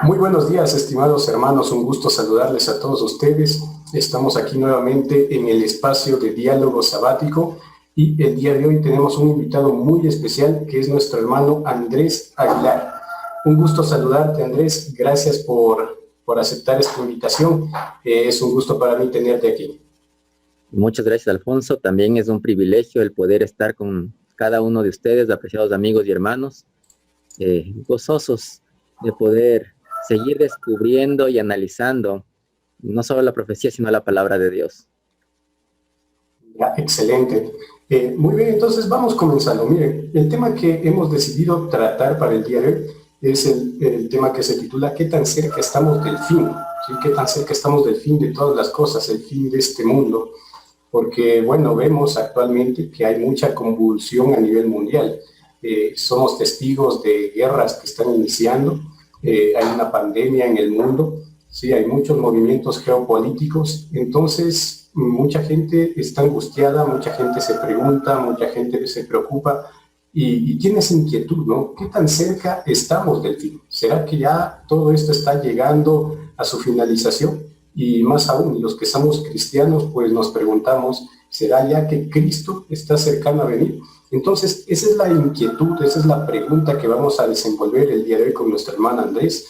Muy buenos días, estimados hermanos. Un gusto saludarles a todos ustedes. Estamos aquí nuevamente en el espacio de diálogo sabático y el día de hoy tenemos un invitado muy especial que es nuestro hermano Andrés Aguilar. Un gusto saludarte, Andrés. Gracias por aceptar esta invitación. Es un gusto para mí tenerte aquí. Muchas gracias, Alfonso. También es un privilegio el poder estar con cada uno de ustedes, apreciados amigos y hermanos, gozosos de poder seguir descubriendo y analizando no solo la profecía, sino la palabra de Dios. Ya, excelente. Muy bien, entonces vamos comenzando. Miren, el tema que hemos decidido tratar para el día de hoy es el tema que se titula ¿Qué tan cerca estamos del fin? ¿Sí? ¿Qué tan cerca estamos del fin de todas las cosas, el fin de este mundo? Porque, bueno, vemos actualmente que hay mucha convulsión a nivel mundial. Somos testigos de guerras que están iniciando, hay una pandemia en el mundo, sí, hay muchos movimientos geopolíticos, entonces mucha gente está angustiada, mucha gente se pregunta, mucha gente se preocupa y tiene esa inquietud, ¿no? ¿Qué tan cerca estamos del fin? ¿Será que ya todo esto está llegando a su finalización? Y más aún, los que somos cristianos, pues nos preguntamos, ¿será ya que Cristo está cercano a venir? Entonces, esa es la inquietud, esa es la pregunta que vamos a desenvolver el día de hoy con nuestro hermano Andrés.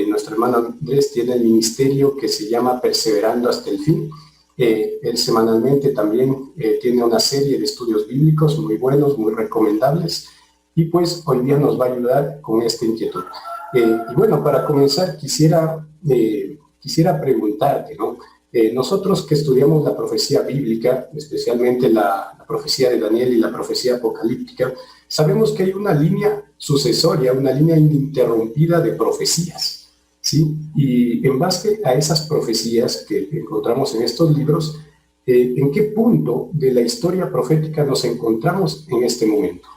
Nuestro hermano Andrés tiene el ministerio que se llama Perseverando hasta el fin. Él semanalmente también tiene una serie de estudios bíblicos muy buenos, muy recomendables, y pues hoy día nos va a ayudar con esta inquietud. Y bueno, para comenzar quisiera preguntarte, ¿no? Nosotros que estudiamos la profecía bíblica, especialmente la profecía de Daniel y la profecía apocalíptica, sabemos que hay una línea sucesoria, una línea ininterrumpida de profecías, ¿sí? Y en base a esas profecías que encontramos en estos libros, ¿en qué punto de la historia profética nos encontramos en este momento?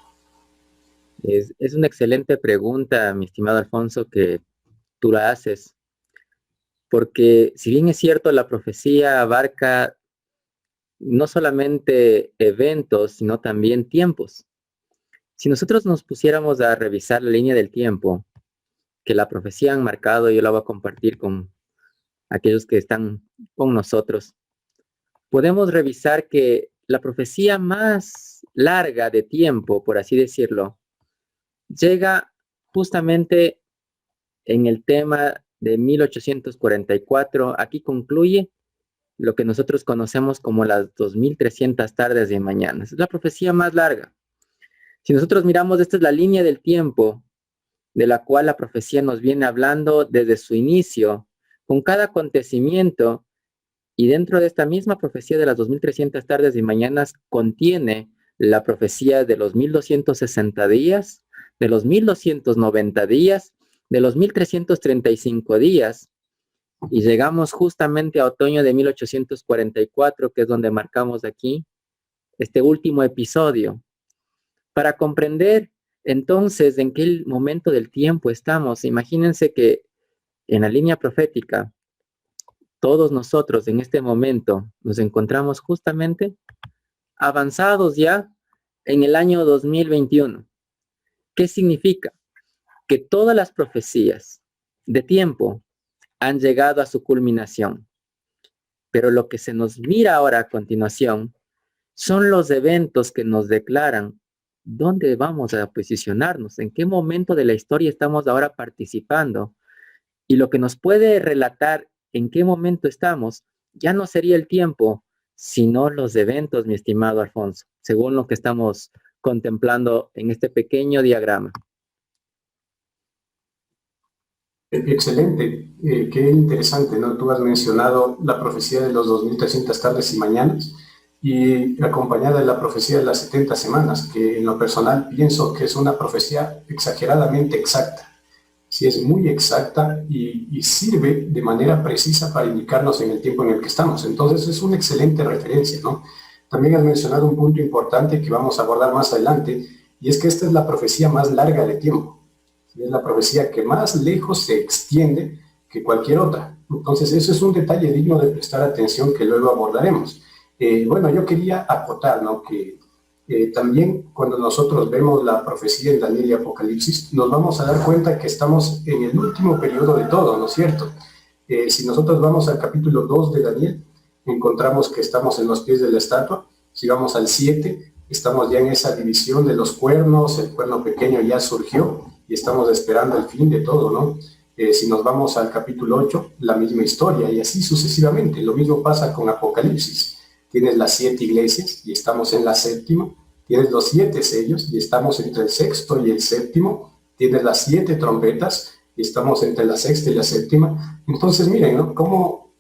Es una excelente pregunta, mi estimado Alfonso, que tú la haces, porque si bien es cierto, la profecía abarca no solamente eventos, sino también tiempos. Si nosotros nos pusiéramos a revisar la línea del tiempo que la profecía han marcado, yo la voy a compartir con aquellos que están con nosotros, podemos revisar que la profecía más larga de tiempo, por así decirlo, llega justamente en el tema de 1844. Aquí concluye lo que nosotros conocemos como las 2300 tardes de mañana. Es la profecía más larga. Si nosotros miramos, esta es la línea del tiempo de la cual la profecía nos viene hablando desde su inicio, con cada acontecimiento, y dentro de esta misma profecía de las 2300 tardes y mañanas contiene la profecía de los 1260 días, de los 1290 días, de los 1335 días, y llegamos justamente a otoño de 1844, que es donde marcamos aquí este último episodio. Para comprender entonces en qué momento del tiempo estamos, imagínense que en la línea profética, todos nosotros en este momento nos encontramos justamente avanzados ya en el año 2021. ¿Qué significa? Que todas las profecías de tiempo han llegado a su culminación. Pero lo que se nos mira ahora a continuación son los eventos que nos declaran dónde vamos a posicionarnos, en qué momento de la historia estamos ahora participando. Y lo que nos puede relatar en qué momento estamos ya no sería el tiempo, sino los eventos, mi estimado Alfonso, según lo que estamos contemplando en este pequeño diagrama. Excelente, qué interesante, ¿no? Tú has mencionado la profecía de los 2300 tardes y mañanas y acompañada de la profecía de las 70 semanas, que en lo personal pienso que es una profecía exageradamente exacta. Sí, es muy exacta y sirve de manera precisa para indicarnos en el tiempo en el que estamos. Entonces es una excelente referencia, ¿no? También has mencionado un punto importante que vamos a abordar más adelante, y es que esta es la profecía más larga de tiempo. Es la profecía que más lejos se extiende que cualquier otra. Entonces, eso es un detalle digno de prestar atención que luego abordaremos. Bueno, yo quería acotar, ¿no? Que También cuando nosotros vemos la profecía en Daniel y Apocalipsis, nos vamos a dar cuenta que estamos en el último periodo de todo, ¿no es cierto? Si nosotros vamos al capítulo 2 de Daniel, encontramos que estamos en los pies de la estatua. Si vamos al 7, estamos ya en esa división de los cuernos, el cuerno pequeño ya surgió y estamos esperando el fin de todo, ¿no? Si nos vamos al capítulo 8, la misma historia y así sucesivamente. Lo mismo pasa con Apocalipsis. Tienes las 7 iglesias y estamos en la séptima. Tienes los 7 sellos y estamos entre el sexto y el séptimo. Tienes las 7 trompetas y estamos entre la sexta y la séptima. Entonces, miren, ¿no? Cómo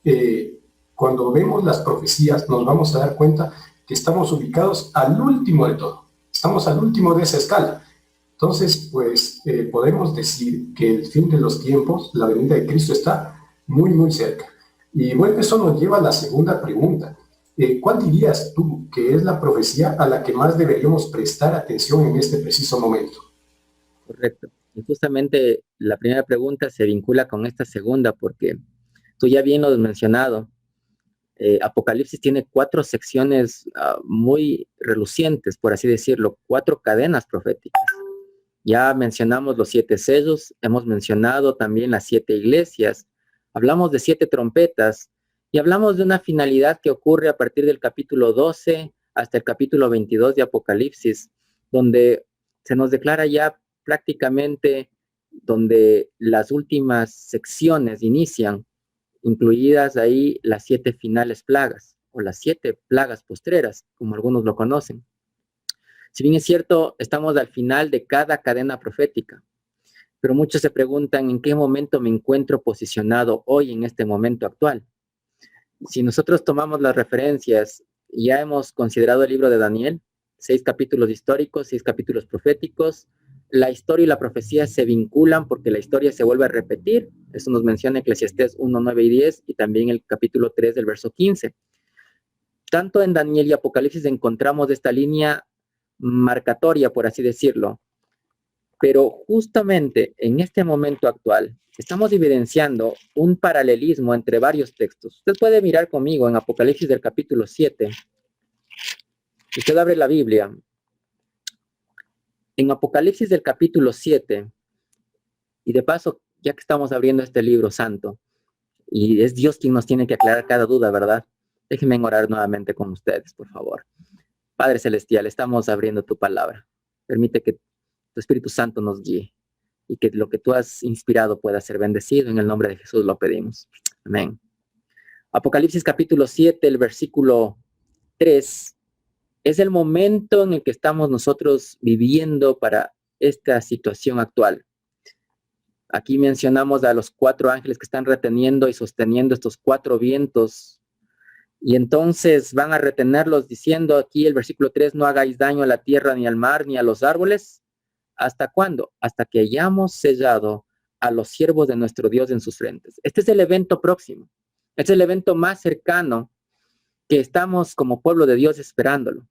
cuando vemos las profecías nos vamos a dar cuenta que estamos ubicados al último de todo. Estamos al último de esa escala. Entonces, pues podemos decir que el fin de los tiempos, la venida de Cristo está muy, muy cerca. Y bueno, eso nos lleva a la segunda pregunta. ¿Cuál dirías tú que es la profecía a la que más deberíamos prestar atención en este preciso momento? Correcto. Y justamente la primera pregunta se vincula con esta segunda porque tú ya bien lo has mencionado. Apocalipsis tiene 4 secciones muy relucientes, por así decirlo, 4 cadenas proféticas. Ya mencionamos los 7 sellos, hemos mencionado también las 7 iglesias, hablamos de 7 trompetas y hablamos de una finalidad que ocurre a partir del capítulo 12 hasta el capítulo 22 de Apocalipsis, donde se nos declara ya prácticamente donde las últimas secciones inician, incluidas ahí las 7 finales plagas o las 7 plagas postreras, como algunos lo conocen. Si bien es cierto, estamos al final de cada cadena profética, pero muchos se preguntan en qué momento me encuentro posicionado hoy en este momento actual. Si nosotros tomamos las referencias, ya hemos considerado el libro de Daniel, 6 capítulos históricos, 6 capítulos proféticos. La historia y la profecía se vinculan porque la historia se vuelve a repetir. Eso nos menciona Eclesiastés 1, 9 y 10 y también el capítulo 3 del verso 15. Tanto en Daniel y Apocalipsis encontramos esta línea marcatoria, por así decirlo. Pero justamente en este momento actual estamos evidenciando un paralelismo entre varios textos. Usted puede mirar conmigo en Apocalipsis del capítulo 7. Si usted abre la Biblia, en Apocalipsis del capítulo 7, y de paso, ya que estamos abriendo este libro santo, y es Dios quien nos tiene que aclarar cada duda, ¿verdad? Déjenme orar nuevamente con ustedes, por favor. Padre Celestial, estamos abriendo tu palabra. Permite que tu Espíritu Santo nos guíe y que lo que tú has inspirado pueda ser bendecido. En el nombre de Jesús lo pedimos. Amén. Apocalipsis capítulo 7, el versículo 3, es el momento en el que estamos nosotros viviendo para esta situación actual. Aquí mencionamos a los 4 ángeles que están reteniendo y sosteniendo estos 4 vientos. Y entonces van a retenerlos diciendo aquí el versículo 3, no hagáis daño a la tierra, ni al mar, ni a los árboles. ¿Hasta cuándo? Hasta que hayamos sellado a los siervos de nuestro Dios en sus frentes. Este es el evento próximo. Este es el evento más cercano que estamos como pueblo de Dios esperándolo.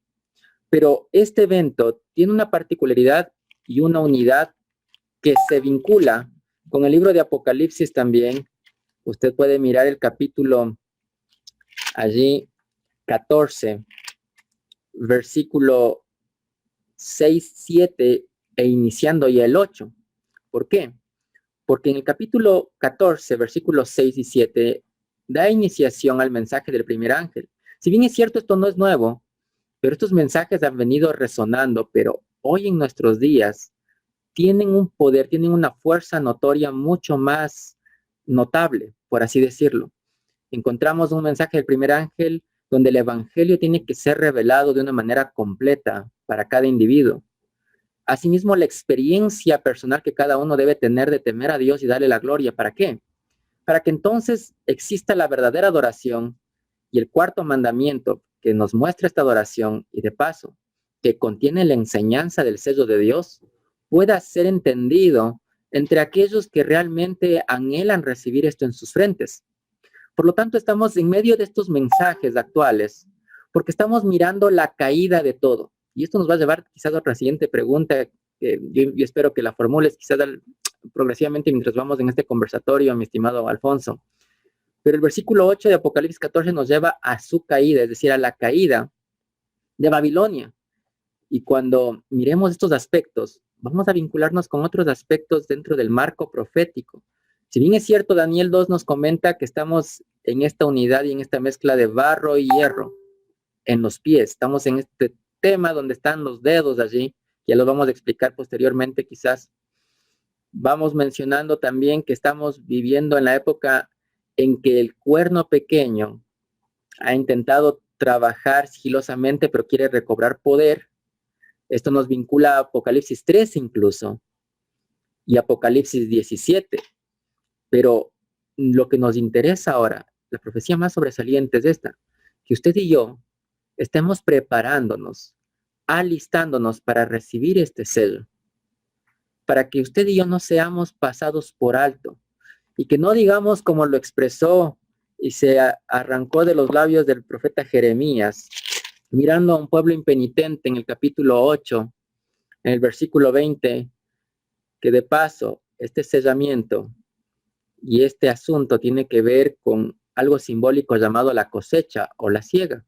Pero este evento tiene una particularidad y una unidad que se vincula con el libro de Apocalipsis también. Usted puede mirar el capítulo allí 14, versículo 6, 7 e iniciando ya el 8. ¿Por qué? Porque en el capítulo 14, versículos 6 y 7, da iniciación al mensaje del primer ángel. Si bien es cierto, esto no es nuevo, pero estos mensajes han venido resonando, pero hoy en nuestros días tienen un poder, tienen una fuerza notoria mucho más notable, por así decirlo. Encontramos un mensaje del primer ángel donde el evangelio tiene que ser revelado de una manera completa para cada individuo. Asimismo, la experiencia personal que cada uno debe tener de temer a Dios y darle la gloria. ¿Para qué? Para que entonces exista la verdadera adoración y el cuarto mandamiento que nos muestra esta adoración y de paso que contiene la enseñanza del sello de Dios pueda ser entendido entre aquellos que realmente anhelan recibir esto en sus frentes. Por lo tanto, estamos en medio de estos mensajes actuales porque estamos mirando la caída de todo. Y esto nos va a llevar quizás a otra siguiente pregunta que yo espero que la formules quizás progresivamente mientras vamos en este conversatorio, mi estimado Alfonso. Pero el versículo 8 de Apocalipsis 14 nos lleva a su caída, es decir, a la caída de Babilonia. Y cuando miremos estos aspectos, vamos a vincularnos con otros aspectos dentro del marco profético. Si bien es cierto, Daniel 2 nos comenta que estamos en esta unidad y en esta mezcla de barro y hierro en los pies. Estamos en este tema donde están los dedos allí. Ya lo vamos a explicar posteriormente quizás. Vamos mencionando también que estamos viviendo en la época en que el cuerno pequeño ha intentado trabajar sigilosamente, pero quiere recobrar poder. Esto nos vincula a Apocalipsis 3 incluso y Apocalipsis 17. Pero lo que nos interesa ahora, la profecía más sobresaliente es esta, que usted y yo estemos preparándonos, alistándonos para recibir este sello, para que usted y yo no seamos pasados por alto y que no digamos como lo expresó y se arrancó de los labios del profeta Jeremías, mirando a un pueblo impenitente en el capítulo 8, en el versículo 20, que de paso este sellamiento y este asunto tiene que ver con algo simbólico llamado la cosecha o la siega.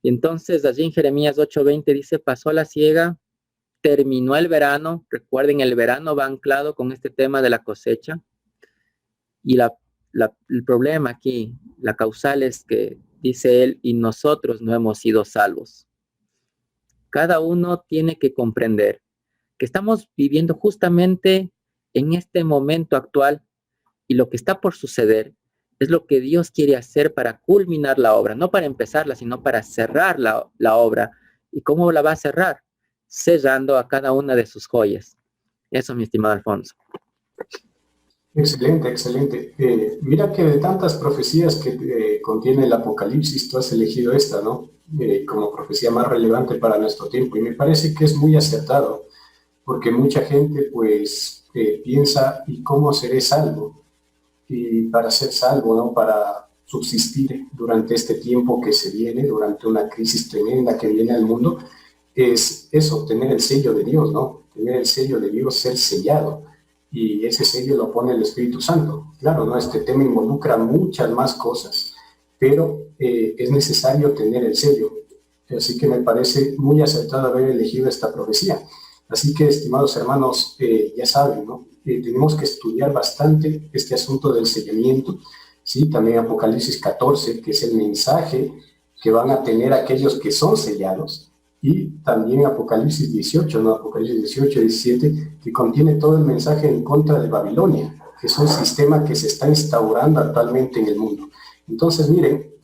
Y entonces allí en Jeremías 8:20 dice, pasó la siega, terminó el verano. Recuerden, el verano va anclado con este tema de la cosecha. Y el problema aquí, la causal es que, dice él, y nosotros no hemos sido salvos. Cada uno tiene que comprender que estamos viviendo justamente en este momento actual y lo que está por suceder es lo que Dios quiere hacer para culminar la obra, no para empezarla, sino para cerrar la obra. ¿Y cómo la va a cerrar? Sellando a cada una de sus joyas. Eso, mi estimado Alfonso. Excelente, excelente. Mira que de tantas profecías que contiene el Apocalipsis, tú has elegido esta, ¿no? Como profecía más relevante para nuestro tiempo. Y me parece que es muy acertado, porque mucha gente pues piensa, ¿y cómo seré salvo? Y para ser salvo, ¿no? Para subsistir durante este tiempo que se viene, durante una crisis tremenda que viene al mundo, es eso, tener el sello de Dios, ¿no? Tener el sello de Dios, ser sellado. Y ese sello lo pone el Espíritu Santo. Claro, ¿no? Este tema involucra muchas más cosas, pero es necesario tener el sello. Así que me parece muy acertado haber elegido esta profecía. Así que, estimados hermanos, ya saben, ¿no? Tenemos que estudiar bastante este asunto del sellamiento, ¿sí? También Apocalipsis 14, que es el mensaje que van a tener aquellos que son sellados, y también Apocalipsis 18, ¿no? Apocalipsis 18, 17, que contiene todo el mensaje en contra de Babilonia, que es un sistema que se está instaurando actualmente en el mundo. Entonces, miren,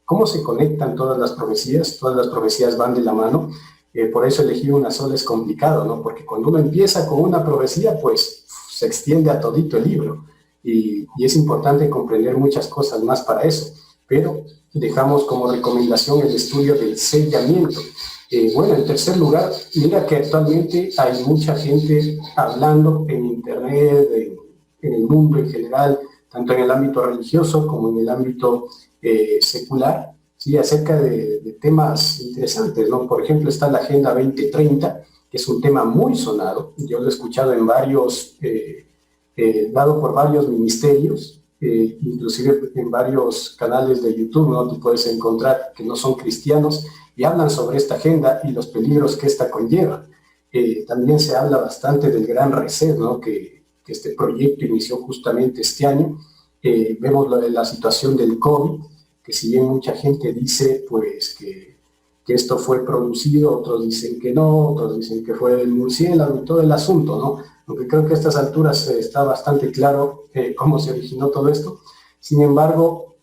¿cómo se conectan todas las profecías? Todas las profecías van de la mano. Por eso elegir una sola es complicado, ¿no? Porque cuando uno empieza con una profecía, pues se extiende a todito el libro. Y es importante comprender muchas cosas más para eso. Pero dejamos como recomendación el estudio del sellamiento. Bueno, en tercer lugar, mira que actualmente hay mucha gente hablando en internet, en el mundo en general, tanto en el ámbito religioso como en el ámbito secular, ¿sí? Acerca de temas interesantes, ¿no? Por ejemplo, está la Agenda 2030, que es un tema muy sonado. Yo lo he escuchado en varios, dado por varios ministerios, inclusive en varios canales de YouTube, ¿no? Tú puedes encontrar que no son cristianos y hablan sobre esta agenda y los peligros que esta conlleva. También se habla bastante del Gran Reset, ¿no? Que este proyecto inició justamente este año. Vemos la situación del COVID, que si bien mucha gente dice pues que esto fue producido, otros dicen que no, otros dicen que fue del murciélago y todo el asunto, ¿no? Aunque creo que a estas alturas está bastante claro cómo se originó todo esto. Sin embargo,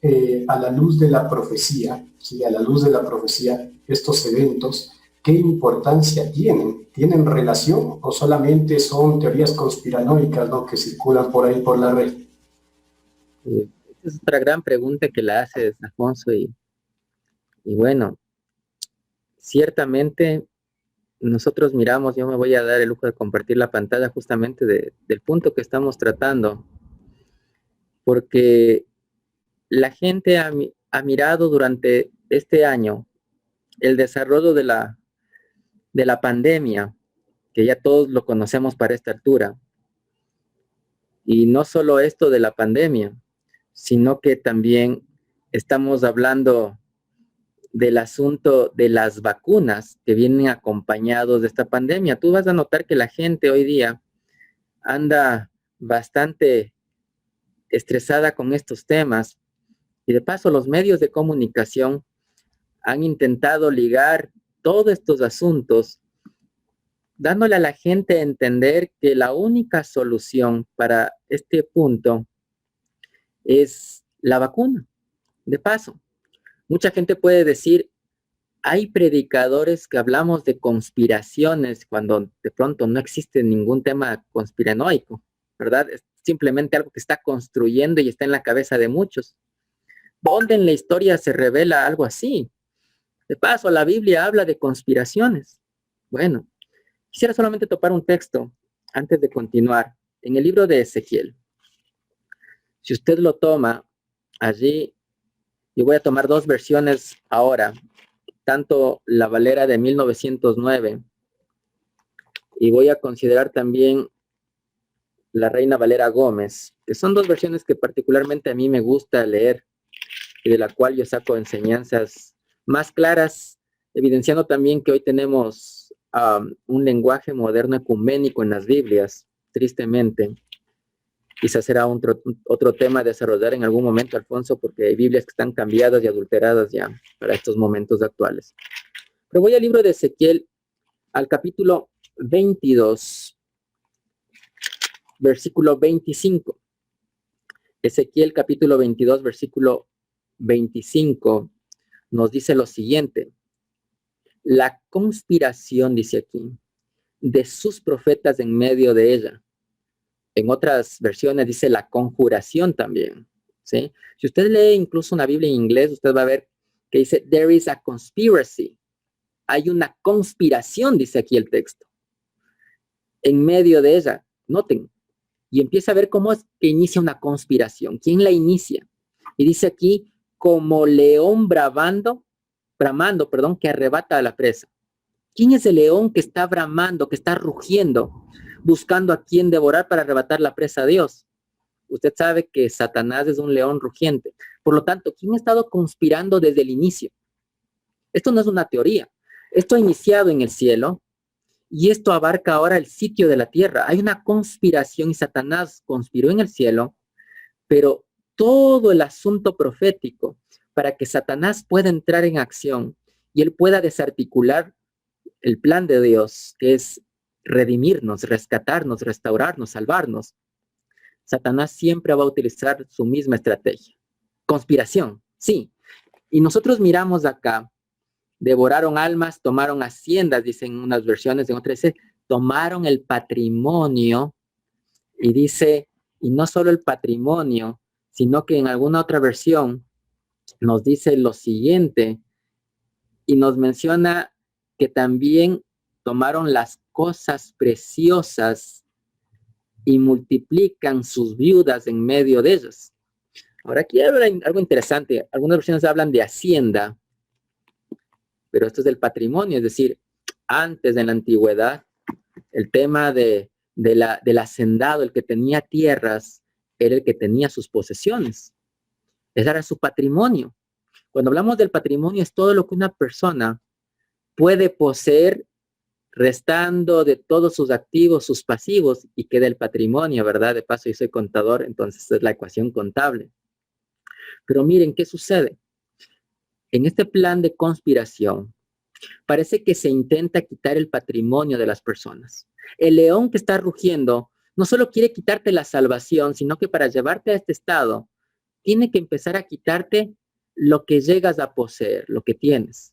a la luz de la profecía, ¿sí? A la luz de la profecía, estos eventos, ¿qué importancia tienen? ¿Tienen relación o solamente son teorías conspiranoicas, ¿no? Que circulan por ahí por la red? Esta es otra gran pregunta que la haces, Alfonso, y bueno, ciertamente nosotros miramos, yo me voy a dar el lujo de compartir la pantalla justamente del punto que estamos tratando, porque la gente ha mirado durante este año el desarrollo de la pandemia, que ya todos lo conocemos para esta altura, y no solo esto de la pandemia, sino que también estamos hablando del asunto de las vacunas que vienen acompañados de esta pandemia. Tú vas a notar que la gente hoy día anda bastante estresada con estos temas y de paso los medios de comunicación han intentado ligar todos estos asuntos dándole a la gente a entender que la única solución para este punto es la vacuna. De paso, mucha gente puede decir, hay predicadores que hablamos de conspiraciones cuando de pronto no existe ningún tema conspiranoico, ¿verdad? Es simplemente algo que está construyendo y está en la cabeza de muchos. ¿Dónde en la historia se revela algo así? De paso, la Biblia habla de conspiraciones. Bueno, quisiera solamente topar un texto antes de continuar. En el libro de Ezequiel, si usted lo toma, allí yo voy a tomar dos versiones ahora, tanto la Valera de 1909 y voy a considerar también la Reina Valera Gómez, que son dos versiones que particularmente a mí me gusta leer y de la cual yo saco enseñanzas más claras, evidenciando también que hoy tenemos un lenguaje moderno ecuménico en las Biblias, tristemente. Quizás será otro tema a desarrollar en algún momento, Alfonso, porque hay Biblias que están cambiadas y adulteradas ya para estos momentos actuales. Pero voy al libro de Ezequiel, al capítulo 22, versículo 25. Ezequiel capítulo 22, versículo 25, nos dice lo siguiente. La conspiración, dice aquí, de sus profetas en medio de ella. En otras versiones dice la conjuración también, ¿sí? Si usted lee incluso una Biblia en inglés, usted va a ver que dice, there is a conspiracy. Hay una conspiración, dice aquí el texto. En medio de ella, noten, y empieza a ver cómo es que inicia una conspiración. ¿Quién la inicia? Y dice aquí, como león bramando, que arrebata a la presa. ¿Quién es el león que está bramando, que está rugiendo, buscando a quien devorar para arrebatar la presa a Dios? Usted sabe que Satanás es un león rugiente. Por lo tanto, ¿quién ha estado conspirando desde el inicio? Esto no es una teoría. Esto ha iniciado en el cielo y esto abarca ahora el sitio de la tierra. Hay una conspiración y Satanás conspiró en el cielo, pero todo el asunto profético para que Satanás pueda entrar en acción y él pueda desarticular el plan de Dios, que es redimirnos, rescatarnos, restaurarnos, salvarnos. Satanás siempre va a utilizar su misma estrategia. Conspiración, sí. Y nosotros miramos acá, devoraron almas, tomaron haciendas, dicen unas versiones, en otras dice, tomaron el patrimonio, y dice, y no solo el patrimonio, sino que en alguna otra versión nos dice lo siguiente, y nos menciona que también tomaron las cosas preciosas y multiplican sus viudas en medio de ellas. Ahora aquí hay algo interesante. Algunas versiones hablan de hacienda, pero esto es del patrimonio, es decir, antes de la antigüedad, el tema del hacendado, el que tenía tierras, era el que tenía sus posesiones. Ese era su patrimonio. Cuando hablamos del patrimonio es todo lo que una persona puede poseer restando de todos sus activos, sus pasivos y queda el patrimonio, ¿verdad? De paso, yo soy contador, entonces es la ecuación contable. Pero miren, ¿qué sucede? En este plan de conspiración, parece que se intenta quitar el patrimonio de las personas. El león que está rugiendo no solo quiere quitarte la salvación, sino que para llevarte a este estado, tiene que empezar a quitarte lo que llegas a poseer, lo que tienes.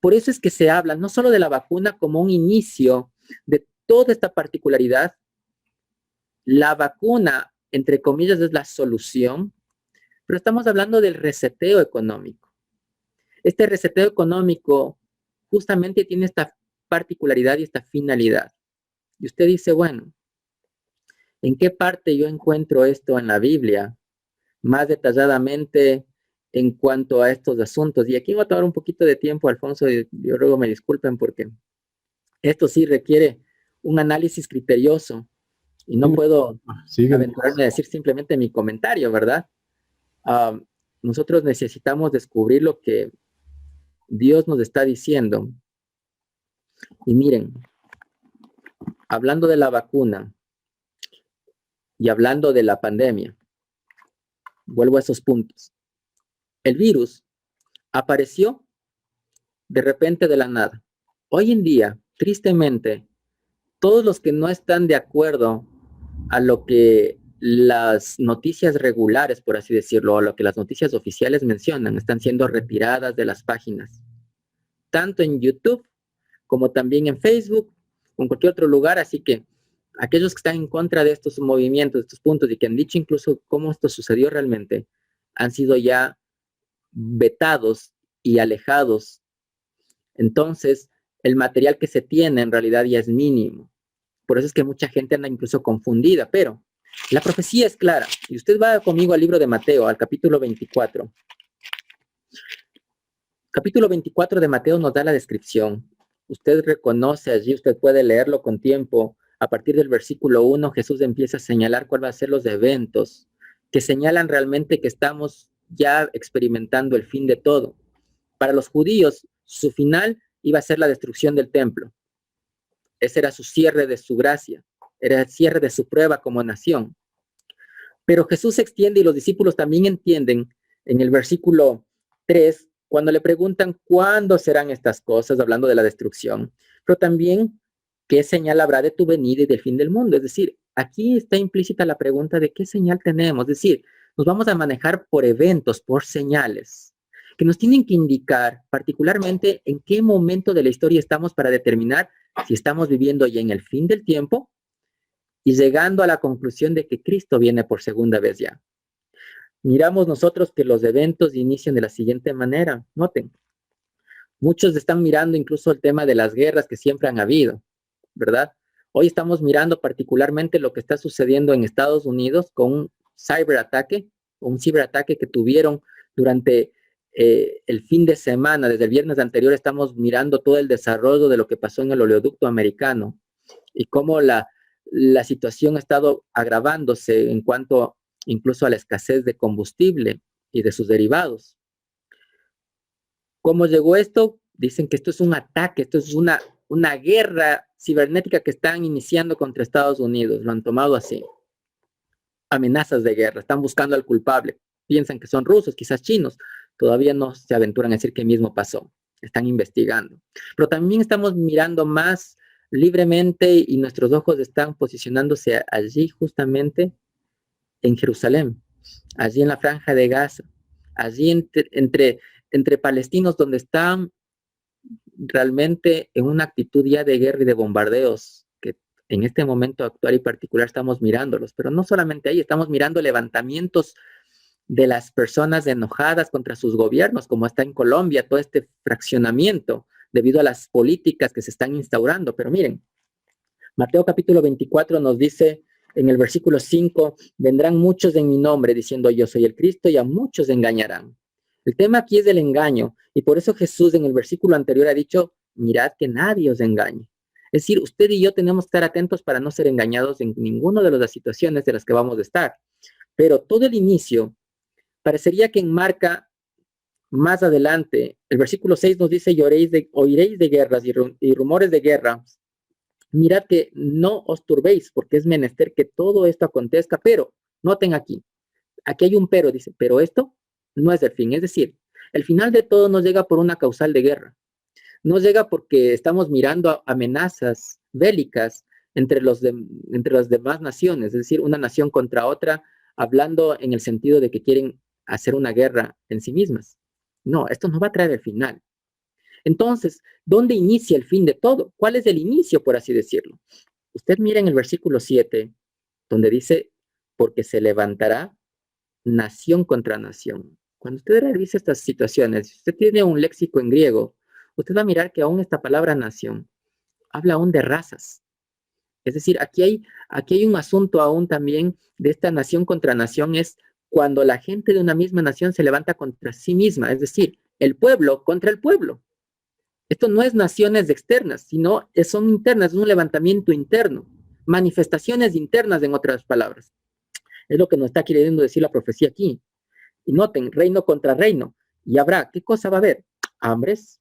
Por eso es que se habla no solo de la vacuna como un inicio de toda esta particularidad. La vacuna, entre comillas, es la solución, pero estamos hablando del reseteo económico. Este reseteo económico justamente tiene esta particularidad y esta finalidad. Y usted dice, bueno, ¿en qué parte yo encuentro esto en la Biblia? Más detalladamente en cuanto a estos asuntos. Y aquí voy a tomar un poquito de tiempo, Alfonso, y yo luego me disculpen porque esto sí requiere un análisis criterioso y no puedo aventurarme a decir simplemente mi comentario, ¿verdad? Nosotros necesitamos descubrir Dios nos está diciendo, y miren, hablando de la vacuna y hablando de la pandemia, vuelvo a esos puntos. El virus apareció de repente de la nada. Hoy en día, tristemente, todos los que no están de acuerdo a lo que las noticias regulares, por así decirlo, o lo que las noticias oficiales mencionan, están siendo retiradas de las páginas, tanto en YouTube como también en Facebook o en cualquier otro lugar. Así que aquellos que están en contra de estos movimientos, de estos puntos, y que han dicho incluso cómo esto sucedió realmente, han sido ya vetados y alejados. Entonces, el material que se tiene en realidad ya es mínimo. Por eso es que mucha gente anda incluso confundida, pero la profecía es clara. Y usted va conmigo al libro de Mateo, al capítulo 24. Capítulo 24 de Mateo nos da la descripción. Usted reconoce allí, usted puede leerlo con tiempo. A partir del versículo 1, Jesús empieza a señalar cuál va a ser los eventos que señalan realmente que estamos ya experimentando el fin de todo. Para los judíos, su final iba a ser la destrucción del templo. Ese era su cierre de su gracia, era el cierre de su prueba como nación. Pero Jesús se extiende y los discípulos también entienden en el versículo 3, cuando le preguntan cuándo serán estas cosas, hablando de la destrucción, pero también qué señal habrá de tu venida y del fin del mundo. Es decir, aquí está implícita la pregunta de qué señal tenemos. Es decir, nos vamos a manejar por eventos, por señales, que nos tienen que indicar particularmente en qué momento de la historia estamos para determinar si estamos viviendo ya en el fin del tiempo y llegando a la conclusión de que Cristo viene por segunda vez ya. Miramos nosotros que los eventos inician de la siguiente manera. Noten, muchos están mirando incluso el tema de las guerras que siempre han habido, ¿verdad? Hoy estamos mirando particularmente lo que está sucediendo en Estados Unidos con un ciberataque que tuvieron durante el fin de semana. Desde el viernes anterior estamos mirando todo el desarrollo de lo que pasó en el oleoducto americano y cómo la situación ha estado agravándose en cuanto incluso a la escasez de combustible y de sus derivados. ¿Cómo llegó esto? Dicen que esto es un ataque, esto es una guerra cibernética que están iniciando contra Estados Unidos. Lo han tomado así. Amenazas de guerra, están buscando al culpable. Piensan que son rusos, quizás chinos. Todavía no se aventuran a decir qué mismo pasó. Están investigando. Pero también estamos mirando más libremente y nuestros ojos están posicionándose allí justamente en Jerusalén, allí en la franja de Gaza, allí entre palestinos donde están realmente en una actitud ya de guerra y de bombardeos, que en este momento actual y particular estamos mirándolos, pero no solamente ahí, estamos mirando levantamientos de las personas enojadas contra sus gobiernos, como está en Colombia, todo este fraccionamiento debido a las políticas que se están instaurando. Pero miren, Mateo capítulo 24 nos dice en el versículo 5, vendrán muchos en mi nombre diciendo yo soy el Cristo y a muchos engañarán. El tema aquí es del engaño y por eso Jesús en el versículo anterior ha dicho, mirad que nadie os engañe. Es decir, usted y yo tenemos que estar atentos para no ser engañados en ninguna de las situaciones de las que vamos a estar. Pero todo el inicio parecería que enmarca más adelante. El versículo 6 nos dice, oiréis de guerras y rumores de guerra. Mirad que no os turbéis, porque es menester que todo esto acontezca, pero noten aquí hay un pero, dice, pero esto no es el fin. Es decir, el final de todo no llega por una causal de guerra. No llega porque estamos mirando amenazas bélicas entre las demás naciones, es decir, una nación contra otra, hablando en el sentido de que quieren hacer una guerra en sí mismas. No, esto no va a traer el final. Entonces, ¿dónde inicia el fin de todo? ¿Cuál es el inicio, por así decirlo? Usted mira en el versículo 7, donde dice, porque se levantará nación contra nación. Cuando usted revisa estas situaciones, si usted tiene un léxico en griego, usted va a mirar que aún esta palabra nación habla aún de razas. Es decir, aquí hay un asunto aún también de esta nación contra nación, es cuando la gente de una misma nación se levanta contra sí misma, es decir, el pueblo contra el pueblo. Esto no es naciones externas, sino son internas, es un levantamiento interno, manifestaciones internas en otras palabras. Es lo que nos está queriendo decir la profecía aquí. Y noten, reino contra reino. Y habrá, ¿qué cosa va a haber? Hambres,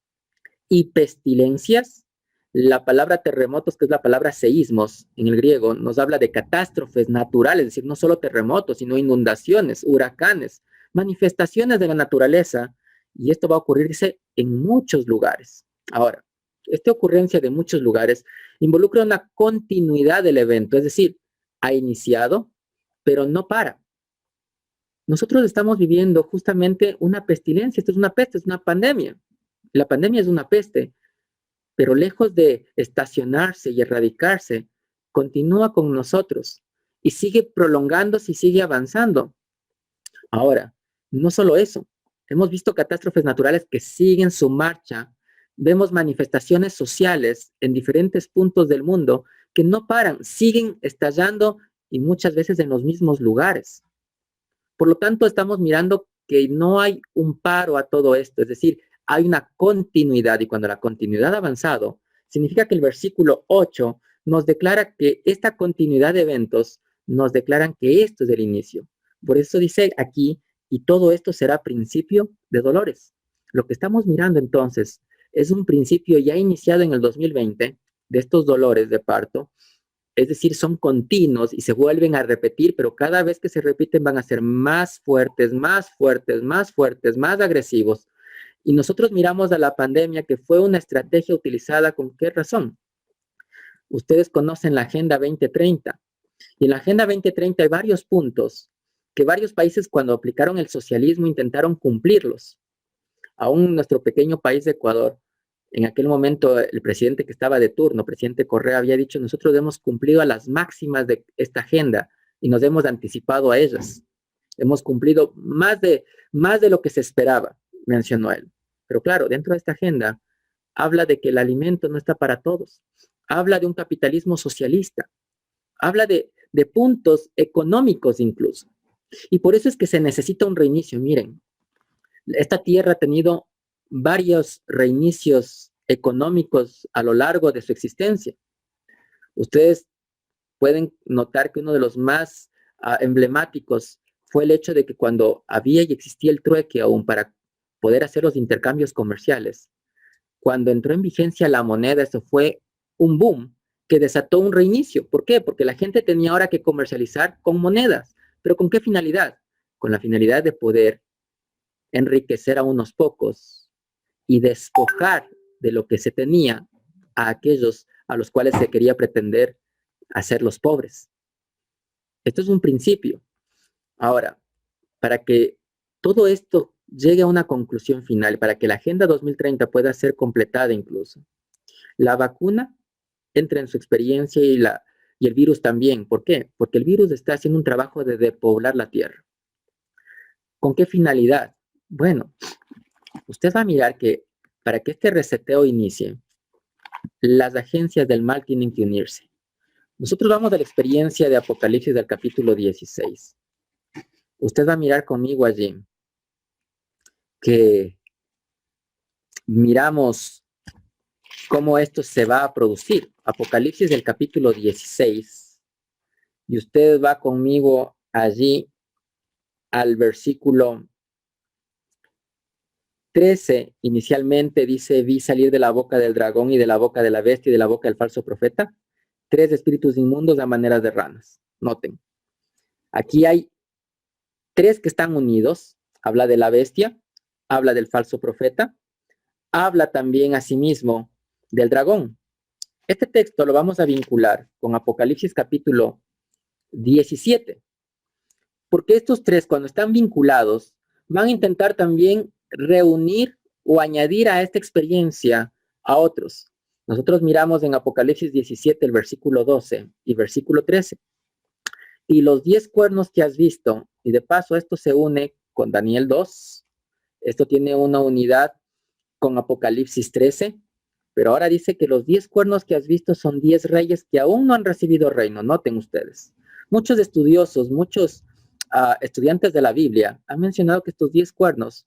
y pestilencias. La palabra terremotos, que es la palabra seísmos en el griego, nos habla de catástrofes naturales, es decir, no solo terremotos, sino inundaciones, huracanes, manifestaciones de la naturaleza, y esto va a ocurrirse en muchos lugares. Ahora, esta ocurrencia de muchos lugares involucra una continuidad del evento, es decir, ha iniciado, pero no para. Nosotros estamos viviendo justamente una pestilencia, esto es una peste, es una pandemia. La pandemia es una peste, pero lejos de estacionarse y erradicarse, continúa con nosotros y sigue prolongándose y sigue avanzando. Ahora, no solo eso, hemos visto catástrofes naturales que siguen su marcha, vemos manifestaciones sociales en diferentes puntos del mundo que no paran, siguen estallando y muchas veces en los mismos lugares. Por lo tanto, estamos mirando que no hay un paro a todo esto, es decir, hay una continuidad, y cuando la continuidad ha avanzado, significa que el versículo 8 nos declara que esta continuidad de eventos nos declaran que esto es el inicio. Por eso dice aquí, y todo esto será principio de dolores. Lo que estamos mirando entonces es un principio ya iniciado en el 2020 de estos dolores de parto, es decir, son continuos y se vuelven a repetir, pero cada vez que se repiten van a ser más fuertes, más fuertes, más fuertes, más agresivos. Y nosotros miramos a la pandemia que fue una estrategia utilizada ¿con qué razón? Ustedes conocen la Agenda 2030. Y en la Agenda 2030 hay varios puntos que varios países cuando aplicaron el socialismo intentaron cumplirlos. Aún nuestro pequeño país de Ecuador, en aquel momento el presidente que estaba de turno, presidente Correa, había dicho, nosotros hemos cumplido a las máximas de esta agenda y nos hemos anticipado a ellas. Hemos cumplido más de lo que se esperaba, mencionó él. Pero claro, dentro de esta agenda habla de que el alimento no está para todos. Habla de un capitalismo socialista. Habla de puntos económicos incluso. Y por eso es que se necesita un reinicio. Miren, esta tierra ha tenido varios reinicios económicos a lo largo de su existencia. Ustedes pueden notar que uno de los más emblemáticos fue el hecho de que cuando había y existía el trueque aún para poder hacer los intercambios comerciales, cuando entró en vigencia la moneda, eso fue un boom que desató un reinicio. ¿Por qué? Porque la gente tenía ahora que comercializar con monedas. ¿Pero con qué finalidad? Con la finalidad de poder enriquecer a unos pocos y despojar de lo que se tenía a aquellos a los cuales se quería pretender hacer los pobres. Esto es un principio. Ahora, para que todo esto llegue a una conclusión final, para que la Agenda 2030 pueda ser completada incluso, la vacuna entra en su experiencia y el virus también. ¿Por qué? Porque el virus está haciendo un trabajo de depoblar la Tierra. ¿Con qué finalidad? Bueno, usted va a mirar que para que este reseteo inicie, las agencias del mal tienen que unirse. Nosotros vamos a la experiencia de Apocalipsis del capítulo 16. Usted va a mirar conmigo allí que miramos cómo esto se va a producir. Apocalipsis del capítulo 16. Y usted va conmigo allí al versículo 13. Inicialmente dice, vi salir de la boca del dragón y de la boca de la bestia y de la boca del falso profeta 3 espíritus inmundos a manera de ranas. Noten, aquí hay 3 que están unidos. Habla de la bestia, habla del falso profeta, habla también asimismo del dragón. Este texto lo vamos a vincular con Apocalipsis capítulo 17, porque estos 3 cuando están vinculados van a intentar también reunir o añadir a esta experiencia a otros. Nosotros miramos en Apocalipsis 17 el versículo 12 y versículo 13. Y los 10 cuernos que has visto, y de paso esto se une con Daniel 2, esto tiene una unidad con Apocalipsis 13, pero ahora dice que los 10 cuernos que has visto son 10 reyes que aún no han recibido reino, noten ustedes. Muchos estudiosos, muchos estudiantes de la Biblia han mencionado que estos 10 cuernos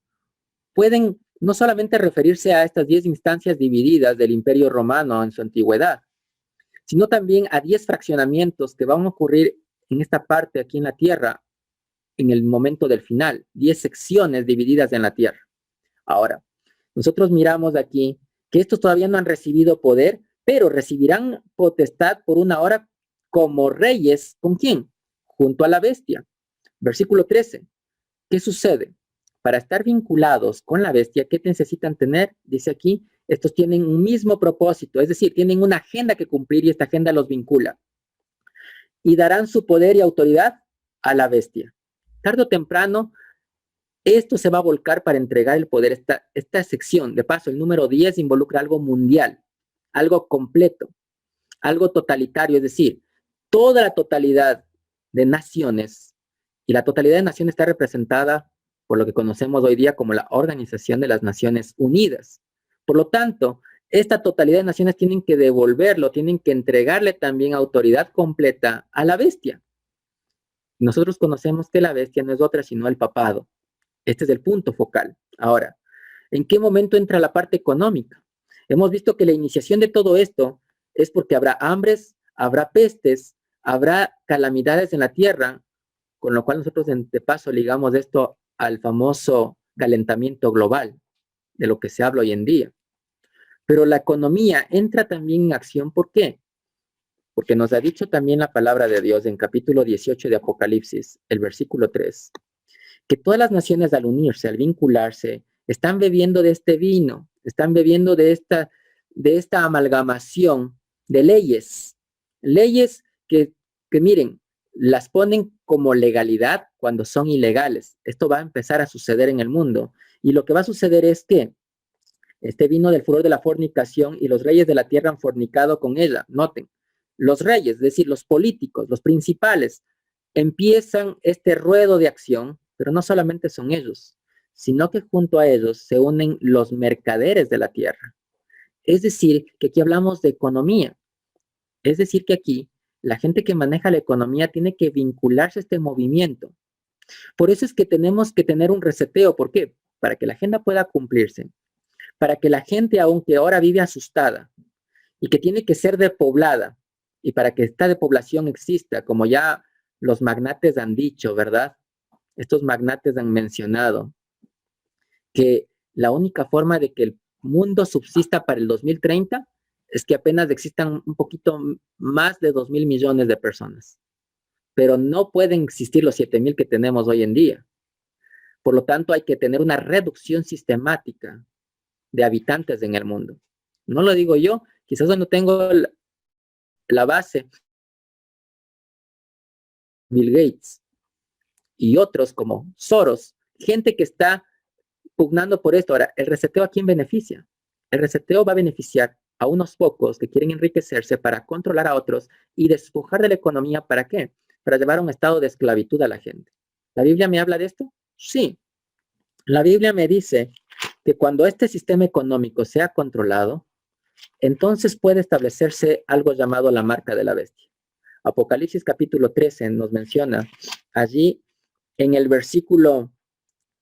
pueden no solamente referirse a estas 10 instancias divididas del Imperio Romano en su antigüedad, sino también a 10 fraccionamientos que van a ocurrir en esta parte aquí en la tierra en el momento del final, 10 secciones divididas en la tierra. Ahora, nosotros miramos aquí que estos todavía no han recibido poder, pero recibirán potestad por una hora como reyes. ¿Con quién? Junto a la bestia. Versículo 13. ¿Qué sucede? Para estar vinculados con la bestia, ¿qué necesitan tener? Dice aquí, estos tienen un mismo propósito, es decir, tienen una agenda que cumplir y esta agenda los vincula. Y darán su poder y autoridad a la bestia. Tarde o temprano, esto se va a volcar para entregar el poder. Esta sección, de paso, el número 10 involucra algo mundial, algo completo, algo totalitario, es decir, toda la totalidad de naciones, y la totalidad de naciones está representada por lo que conocemos hoy día como la Organización de las Naciones Unidas. Por lo tanto, esta totalidad de naciones tienen que devolverlo, tienen que entregarle también autoridad completa a la bestia. Nosotros conocemos que la bestia no es otra sino el papado. Este es el punto focal. Ahora, ¿en qué momento entra la parte económica? Hemos visto que la iniciación de todo esto es porque habrá hambres, habrá pestes, habrá calamidades en la tierra, con lo cual nosotros de paso ligamos esto al famoso calentamiento global, de lo que se habla hoy en día. Pero la economía entra también en acción. ¿Por qué? Porque nos ha dicho también la palabra de Dios en capítulo 18 de Apocalipsis, el versículo 3, que todas las naciones al unirse, al vincularse, están bebiendo de este vino, están bebiendo de esta amalgamación de leyes, leyes que miren, las ponen como legalidad cuando son ilegales. Esto va a empezar a suceder en el mundo. Y lo que va a suceder es que este vino del furor de la fornicación y los reyes de la tierra han fornicado con ella. Noten, los reyes, es decir, los políticos, los principales, empiezan este ruedo de acción, pero no solamente son ellos, sino que junto a ellos se unen los mercaderes de la tierra. Es decir, que aquí hablamos de economía. Es decir, que aquí la gente que maneja la economía tiene que vincularse a este movimiento. Por eso es que tenemos que tener un reseteo. ¿Por qué? Para que la agenda pueda cumplirse. Para que la gente, aunque ahora vive asustada y que tiene que ser depoblada, y para que esta depoblación exista, como ya los magnates han dicho, ¿verdad? Estos magnates han mencionado que la única forma de que el mundo subsista para el 2030 es que apenas existan un poquito más de 2.000 millones de personas. Pero no pueden existir los 7.000 que tenemos hoy en día. Por lo tanto, hay que tener una reducción sistemática de habitantes en el mundo. No lo digo yo, quizás no tengo la base. Bill Gates y otros como Soros, gente que está pugnando por esto. Ahora, ¿el reseteo a quién beneficia? El reseteo va a beneficiar a unos pocos que quieren enriquecerse para controlar a otros y despojar de la economía. ¿Para qué? Para llevar a un estado de esclavitud a la gente. ¿La Biblia me habla de esto? Sí. La Biblia me dice que cuando este sistema económico sea controlado, entonces puede establecerse algo llamado la marca de la bestia. Apocalipsis capítulo 13 nos menciona allí en el versículo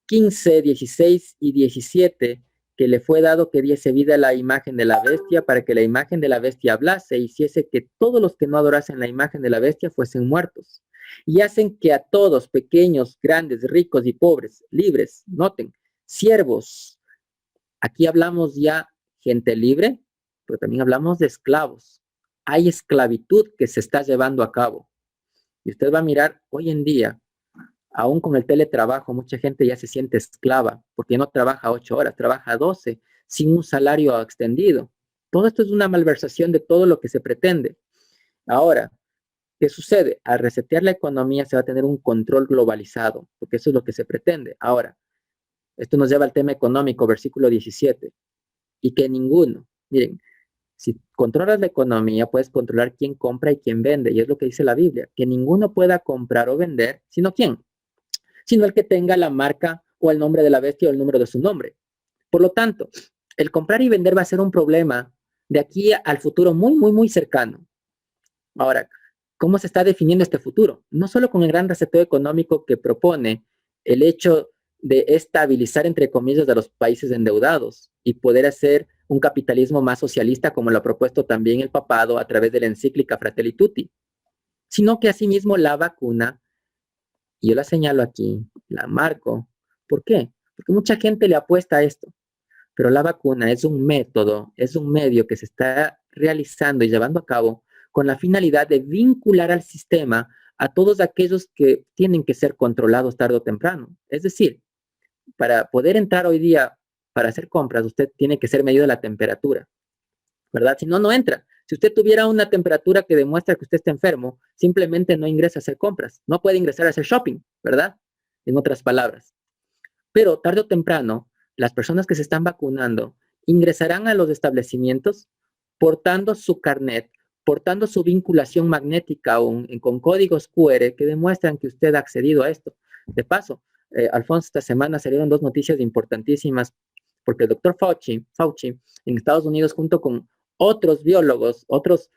15, 16 y 17 que le fue dado que diese vida a la imagen de la bestia para que la imagen de la bestia hablase e hiciese que todos los que no adorasen la imagen de la bestia fuesen muertos. Y hacen que a todos, pequeños, grandes, ricos y pobres, libres, noten, siervos. Aquí hablamos ya gente libre, pero también hablamos de esclavos. Hay esclavitud que se está llevando a cabo. Y usted va a mirar hoy en día, aún con el teletrabajo, mucha gente ya se siente esclava porque no trabaja 8 horas, trabaja 12 sin un salario extendido. Todo esto es una malversación de todo lo que se pretende. Ahora, ¿qué sucede? Al resetear la economía se va a tener un control globalizado, porque eso es lo que se pretende. Ahora, esto nos lleva al tema económico, versículo 17, y que ninguno, miren, si controlas la economía, puedes controlar quién compra y quién vende, y es lo que dice la Biblia, que ninguno pueda comprar o vender, sino quién, sino el que tenga la marca o el nombre de la bestia o el número de su nombre. Por lo tanto, el comprar y vender va a ser un problema de aquí al futuro muy, muy, muy cercano. Ahora, ¿cómo se está definiendo este futuro? No solo con el gran reseteo económico que propone el hecho de estabilizar, entre comillas, a los países endeudados y poder hacer un capitalismo más socialista, como lo ha propuesto también el papado a través de la encíclica Fratelli Tutti, sino que asimismo la vacuna, y yo la señalo aquí, la marco. ¿Por qué? Porque mucha gente le apuesta a esto. pero la vacuna es un método, es un medio que se está realizando y llevando a cabo con la finalidad de vincular al sistema a todos aquellos que tienen que ser controlados tarde o temprano. Es decir, para poder entrar hoy día para hacer compras, usted tiene que ser medido la temperatura, ¿verdad? Si no, no entra. Si usted tuviera una temperatura que demuestra que usted está enfermo, simplemente no ingresa a hacer compras. No puede ingresar a hacer shopping, ¿verdad? En otras palabras. Pero tarde o temprano, las personas que se están vacunando ingresarán a los establecimientos portando su carnet, portando su vinculación magnética con códigos QR que demuestran que usted ha accedido a esto. De paso, Alfonso, esta semana salieron dos noticias importantísimas porque el doctor Fauci en Estados Unidos, junto con otros biólogos, otros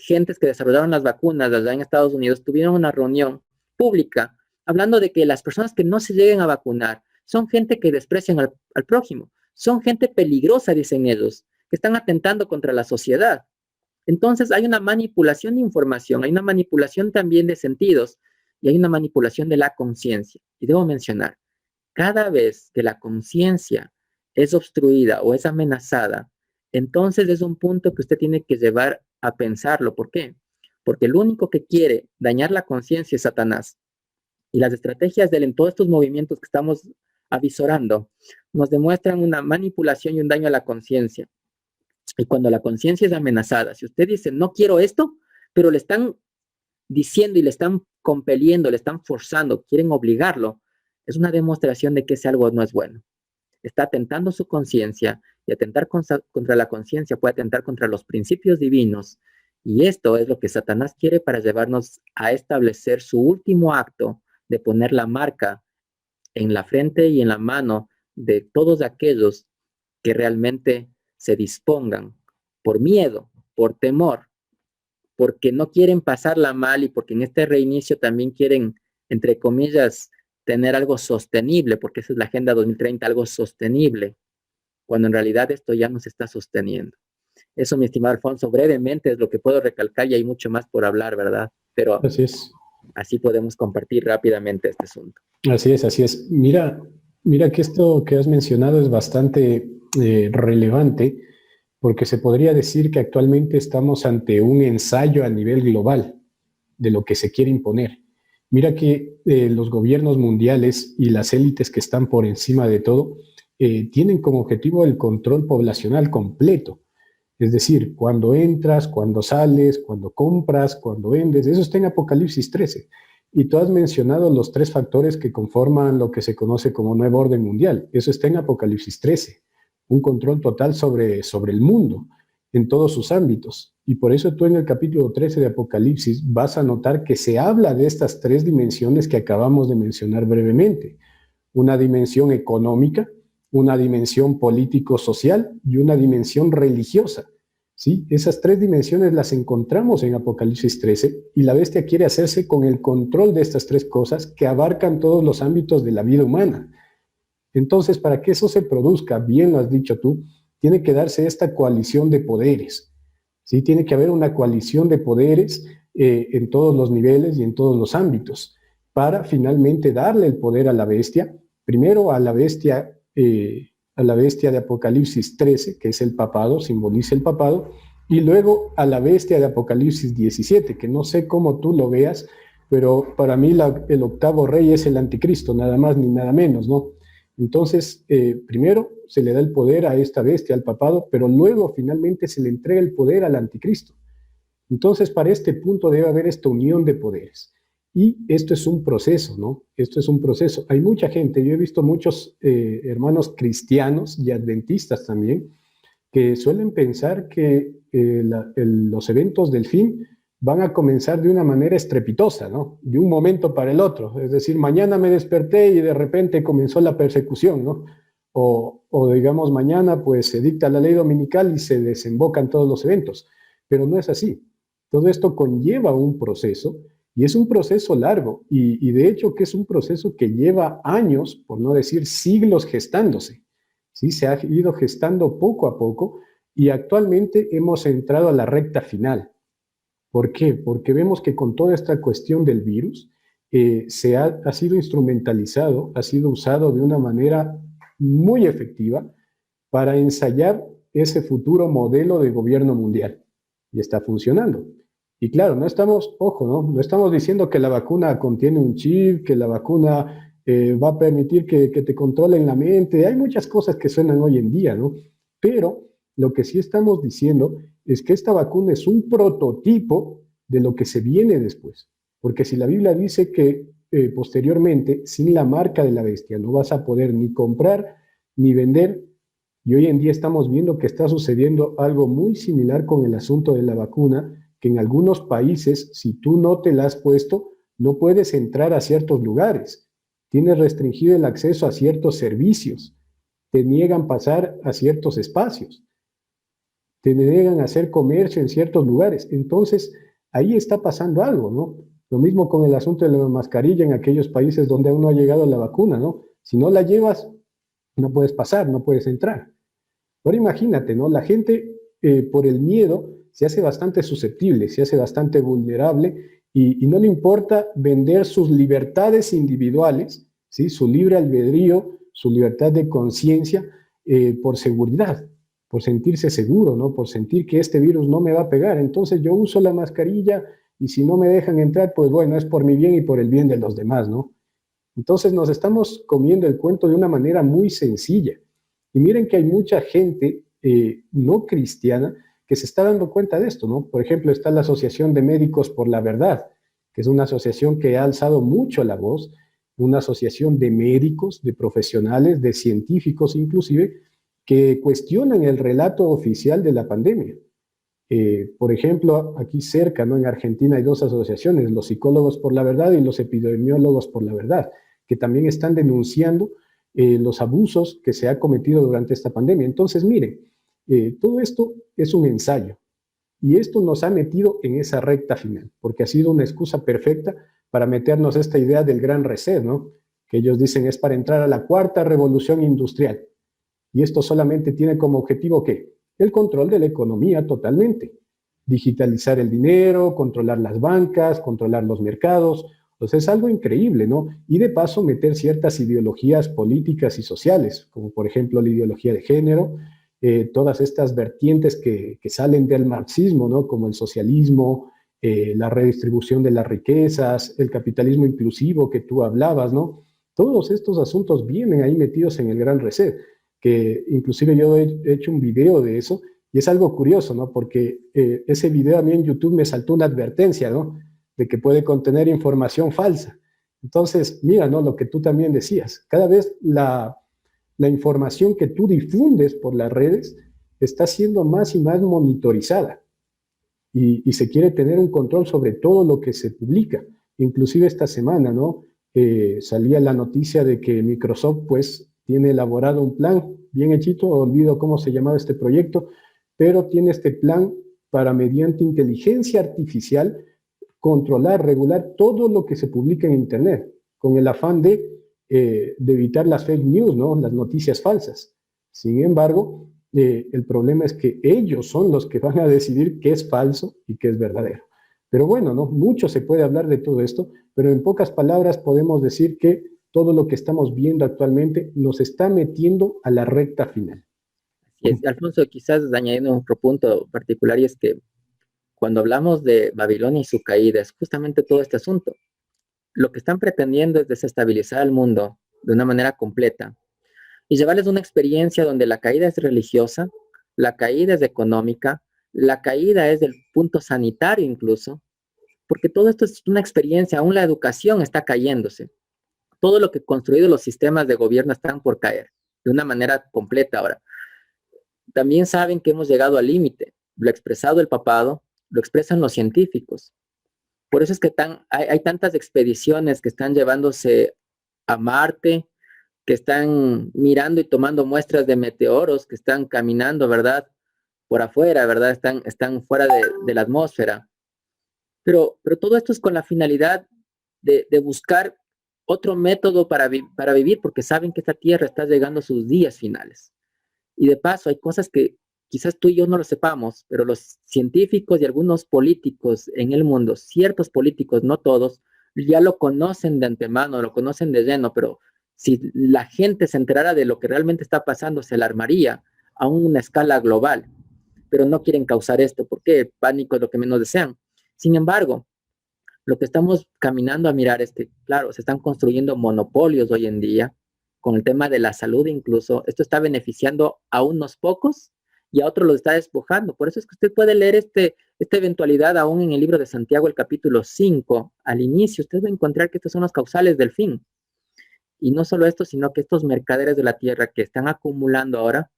gentes que desarrollaron las vacunas allá en Estados Unidos, tuvieron una reunión pública hablando de que las personas que no se lleguen a vacunar son gente que desprecian al prójimo, son gente peligrosa, dicen ellos, que están atentando contra la sociedad. Entonces hay una manipulación de información, hay una manipulación también de sentidos y hay una manipulación de la conciencia. Y debo mencionar, cada vez que la conciencia es obstruida o es amenazada, entonces es un punto que usted tiene que llevar a pensarlo. ¿Por qué? Porque el único que quiere dañar la conciencia es Satanás. Y las estrategias de él en todos estos movimientos que estamos avisorando nos demuestran una manipulación y un daño a la conciencia. Y cuando la conciencia es amenazada, si usted dice, no quiero esto, pero le están diciendo y le están compeliendo, le están forzando, quieren obligarlo, es una demostración de que ese algo no es bueno. Está atentando su conciencia y atentar contra la conciencia puede atentar contra los principios divinos. Y esto es lo que Satanás quiere para llevarnos a establecer su último acto de poner la marca en la frente y en la mano de todos aquellos que realmente se dispongan por miedo, por temor, porque no quieren pasarla mal y porque en este reinicio también quieren, entre comillas, tener algo sostenible, porque esa es la Agenda 2030, algo sostenible, cuando en realidad esto ya no se está sosteniendo. Eso, mi estimado Alfonso, brevemente es lo que puedo recalcar y hay mucho más por hablar, ¿verdad? Pero Así es. así podemos compartir rápidamente este asunto. Así es, así es. Mira que esto que has mencionado es bastante relevante porque se podría decir que actualmente estamos ante un ensayo a nivel global de lo que se quiere imponer. Mira que los gobiernos mundiales y las élites que están por encima de todo tienen como objetivo el control poblacional completo. Es decir, cuando entras, cuando sales, cuando compras, cuando vendes, eso está en Apocalipsis 13. Y tú has mencionado los tres factores que conforman lo que se conoce como nuevo orden mundial. Eso está en Apocalipsis 13. Un control total sobre el mundo en todos sus ámbitos. Y por eso tú en el capítulo 13 de Apocalipsis vas a notar que se habla de estas tres dimensiones que acabamos de mencionar brevemente. Una dimensión económica, una dimensión político-social y una dimensión religiosa. ¿Sí? Esas tres dimensiones las encontramos en Apocalipsis 13 y la bestia quiere hacerse con el control de estas tres cosas que abarcan todos los ámbitos de la vida humana. Entonces, para que eso se produzca, bien lo has dicho tú, tiene que darse esta coalición de poderes. ¿Sí? Tiene que haber una coalición de poderes en todos los niveles y en todos los ámbitos para finalmente darle el poder a la bestia, primero a la bestia de Apocalipsis 13, que es el papado, simboliza el papado, y luego a la bestia de Apocalipsis 17, que no sé cómo tú lo veas, pero para mí el octavo rey es el anticristo, nada más ni nada menos, ¿no? Entonces, primero se le da el poder a esta bestia, al papado, pero luego finalmente se le entrega el poder al anticristo. Entonces, para este punto debe haber esta unión de poderes. Y esto es un proceso, ¿no? Esto es un proceso. Hay mucha gente, yo he visto muchos hermanos cristianos y adventistas también, que suelen pensar que los eventos del fin van a comenzar de una manera estrepitosa, ¿no? De un momento para el otro. Es decir, mañana me desperté y de repente comenzó la persecución, ¿no? O digamos, mañana pues se dicta la ley dominical y se desembocan todos los eventos. Pero no es así. Todo esto conlleva un proceso y es un proceso largo y de hecho que es un proceso que lleva años, por no decir siglos gestándose. ¿Sí? Se ha ido gestando poco a poco y actualmente hemos entrado a la recta final. ¿Por qué? Porque vemos que con toda esta cuestión del virus ha sido instrumentalizado, ha sido usado de una manera muy efectiva para ensayar ese futuro modelo de gobierno mundial. Y está funcionando. Y claro, no estamos, ojo, no estamos diciendo que la vacuna contiene un chip, que la vacuna va a permitir que te controlen la mente. Hay muchas cosas que suenan hoy en día, ¿no? Pero lo que sí estamos diciendo es que esta vacuna es un prototipo de lo que se viene después. Porque si la Biblia dice que posteriormente, sin la marca de la bestia, no vas a poder ni comprar ni vender, y hoy en día estamos viendo que está sucediendo algo muy similar con el asunto de la vacuna, que en algunos países, si tú no te la has puesto, no puedes entrar a ciertos lugares. Tienes restringido el acceso a ciertos servicios. Te niegan pasar a ciertos espacios. Te niegan hacer comercio en ciertos lugares. Entonces, ahí está pasando algo, ¿no? Lo mismo con el asunto de la mascarilla en aquellos países donde aún no ha llegado la vacuna, ¿no? Si no la llevas, no puedes pasar, no puedes entrar. Ahora imagínate, ¿no? La gente por el miedo se hace bastante susceptible, se hace bastante vulnerable y no le importa vender sus libertades individuales, ¿sí? Su libre albedrío, su libertad de conciencia por seguridad, por sentirse seguro, ¿no? Por sentir que este virus no me va a pegar. Entonces yo uso la mascarilla y si no me dejan entrar, pues bueno, es por mi bien y por el bien de los demás, ¿no? Entonces nos estamos comiendo el cuento de una manera muy sencilla. Y miren que hay mucha gente no cristiana que se está dando cuenta de esto, ¿no? Por ejemplo, está la Asociación de Médicos por la Verdad, que es una asociación que ha alzado mucho la voz, una asociación de médicos, de profesionales, de científicos inclusive, que cuestionan el relato oficial de la pandemia. Por ejemplo, aquí cerca, ¿no? En Argentina hay dos asociaciones, los Psicólogos por la Verdad y los Epidemiólogos por la Verdad, que también están denunciando los abusos que se ha cometido durante esta pandemia. Entonces, miren, todo esto es un ensayo y esto nos ha metido en esa recta final, porque ha sido una excusa perfecta para meternos esta idea del gran reset, ¿no? Que ellos dicen es para entrar a la cuarta revolución industrial. Y esto solamente tiene como objetivo ¿qué? El control de la economía totalmente. Digitalizar el dinero, controlar las bancas, controlar los mercados. Entonces es algo increíble, ¿no? Y de paso meter ciertas ideologías políticas y sociales, como por ejemplo la ideología de género, todas estas vertientes que salen del marxismo, ¿no? Como el socialismo, la redistribución de las riquezas, el capitalismo inclusivo que tú hablabas, ¿no? Todos estos asuntos vienen ahí metidos en el Gran Reset, que inclusive yo he hecho un video de eso, y es algo curioso, ¿no? Porque ese video a mí en YouTube me saltó una advertencia, ¿no? De que puede contener información falsa. Entonces, mira, ¿no? Lo que tú también decías, cada vez la información que tú difundes por las redes está siendo más y más monitorizada y se quiere tener un control sobre todo lo que se publica. Inclusive esta semana, ¿no? Salía la noticia de que Microsoft, pues, tiene elaborado un plan bien hechito, olvido cómo se llamaba este proyecto, pero tiene este plan para, mediante inteligencia artificial, controlar, regular todo lo que se publica en Internet, con el afán de evitar las fake news, ¿no? Las noticias falsas. Sin embargo, el problema es que ellos son los que van a decidir qué es falso y qué es verdadero. Pero bueno, ¿no? Mucho se puede hablar de todo esto, pero en pocas palabras podemos decir que todo lo que estamos viendo actualmente nos está metiendo a la recta final. Así es. Alfonso, quizás añadiendo otro punto particular, y es que cuando hablamos de Babilonia y su caída, es justamente todo este asunto. Lo que están pretendiendo es desestabilizar el mundo de una manera completa y llevarles una experiencia donde la caída es religiosa, la caída es económica, la caída es del punto sanitario incluso, porque todo esto es una experiencia, aún la educación está cayéndose. Todo lo que construido los sistemas de gobierno están por caer de una manera completa ahora. También saben que hemos llegado al límite, lo ha expresado el papado, lo expresan los científicos. Por eso es que hay tantas expediciones que están llevándose a Marte, que están mirando y tomando muestras de meteoros, que están caminando, ¿verdad? Por afuera, ¿verdad? Están fuera de la atmósfera. Pero todo esto es con la finalidad de buscar otro método para vivir, porque saben que esta Tierra está llegando a sus días finales. Y de paso, hay cosas que quizás tú y yo no lo sepamos, pero los científicos y algunos políticos en el mundo, ciertos políticos, no todos, ya lo conocen de antemano, lo conocen de lleno, pero si la gente se enterara de lo que realmente está pasando, se alarmaría a una escala global, pero no quieren causar esto porque pánico es lo que menos desean. Sin embargo, lo que estamos caminando a mirar es que, claro, se están construyendo monopolios hoy en día, con el tema de la salud incluso. Esto está beneficiando a unos pocos y a otros los está despojando. Por eso es que usted puede leer esta eventualidad aún en el libro de Santiago, el capítulo 5, al inicio. Usted va a encontrar que estos son los causales del fin. Y no solo esto, sino que estos mercaderes de la tierra que están acumulando ahora,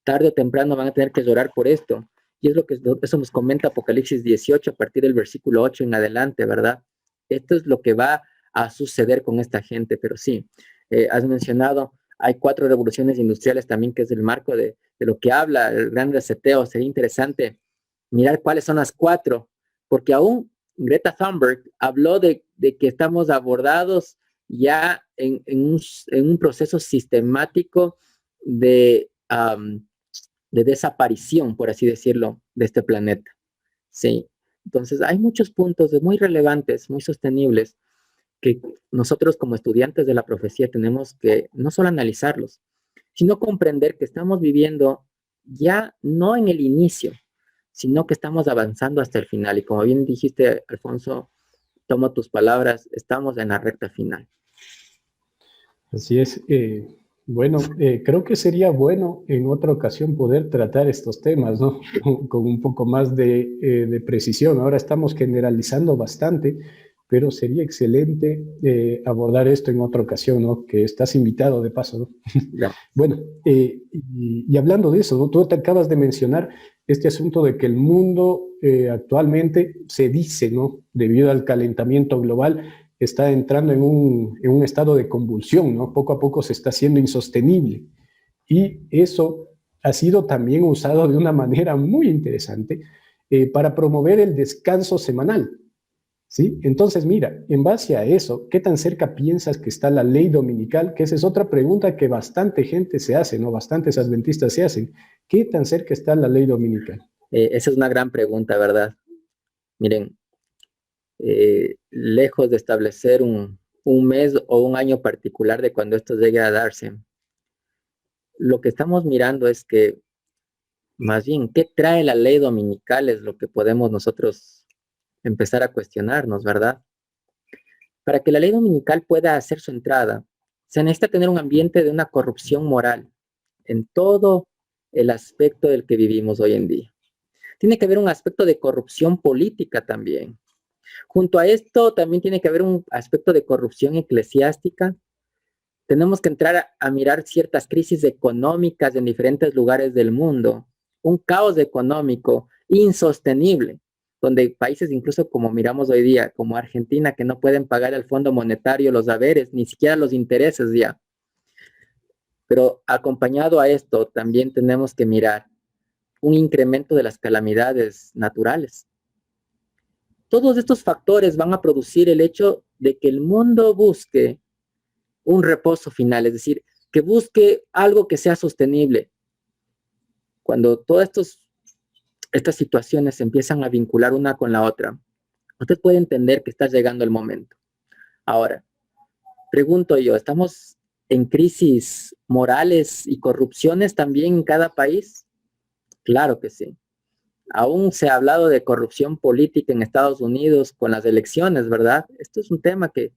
tarde o temprano van a tener que llorar por esto. Y es lo que eso nos comenta Apocalipsis 18 a partir del versículo 8 en adelante, ¿verdad? Esto es lo que va a suceder con esta gente, pero sí, has mencionado, hay 4 revoluciones industriales también, que es el marco de lo que habla el gran reseteo. Sería interesante mirar cuáles son las 4, porque aún Greta Thunberg habló de que estamos abordados ya en un proceso sistemático de desaparición, por así decirlo, de este planeta. Sí. Entonces, hay muchos puntos muy relevantes, muy sostenibles, que nosotros como estudiantes de la profecía tenemos que no solo analizarlos, sino comprender que estamos viviendo ya no en el inicio, sino que estamos avanzando hasta el final. Y como bien dijiste, Alfonso, tomo tus palabras, estamos en la recta final. Así es. Bueno, creo que sería bueno en otra ocasión poder tratar estos temas, ¿no? Con un poco más de precisión. Ahora estamos generalizando bastante, pero sería excelente abordar esto en otra ocasión, ¿no? Que estás invitado de paso, ¿no? Ya. Bueno, y hablando de eso, ¿no? Tú te acabas de mencionar este asunto de que el mundo actualmente se dice, ¿no? Debido al calentamiento global, está entrando en un estado de convulsión, ¿no? Poco a poco se está haciendo insostenible. Y eso ha sido también usado de una manera muy interesante para promover el descanso semanal, ¿sí? Entonces, mira, en base a eso, ¿qué tan cerca piensas que está la ley dominical? Que esa es otra pregunta que bastante gente se hace, ¿no? Bastantes adventistas se hacen. ¿Qué tan cerca está la ley dominical? Esa es una gran pregunta, ¿verdad? Miren, lejos de establecer un mes o un año particular de cuando esto llegue a darse, lo que estamos mirando es que, más bien, ¿qué trae la ley dominical? Es lo que podemos nosotros empezar a cuestionarnos, ¿verdad? Para que la ley dominical pueda hacer su entrada, se necesita tener un ambiente de una corrupción moral en todo el aspecto del que vivimos hoy en día. Tiene que haber un aspecto de corrupción política también. Junto a esto, también tiene que haber un aspecto de corrupción eclesiástica. Tenemos que entrar a mirar ciertas crisis económicas en diferentes lugares del mundo, un caos económico insostenible, donde países incluso como miramos hoy día, como Argentina, que no pueden pagar al Fondo Monetario los haberes, ni siquiera los intereses ya. Pero acompañado a esto, también tenemos que mirar un incremento de las calamidades naturales. Todos estos factores van a producir el hecho de que el mundo busque un reposo final, es decir, que busque algo que sea sostenible. Cuando todas estas situaciones se empiezan a vincular una con la otra, usted puede entender que está llegando el momento. Ahora, pregunto yo, ¿estamos en crisis morales y corrupciones también en cada país? Claro que sí. Aún se ha hablado de corrupción política en Estados Unidos con las elecciones, ¿verdad? Esto es un tema que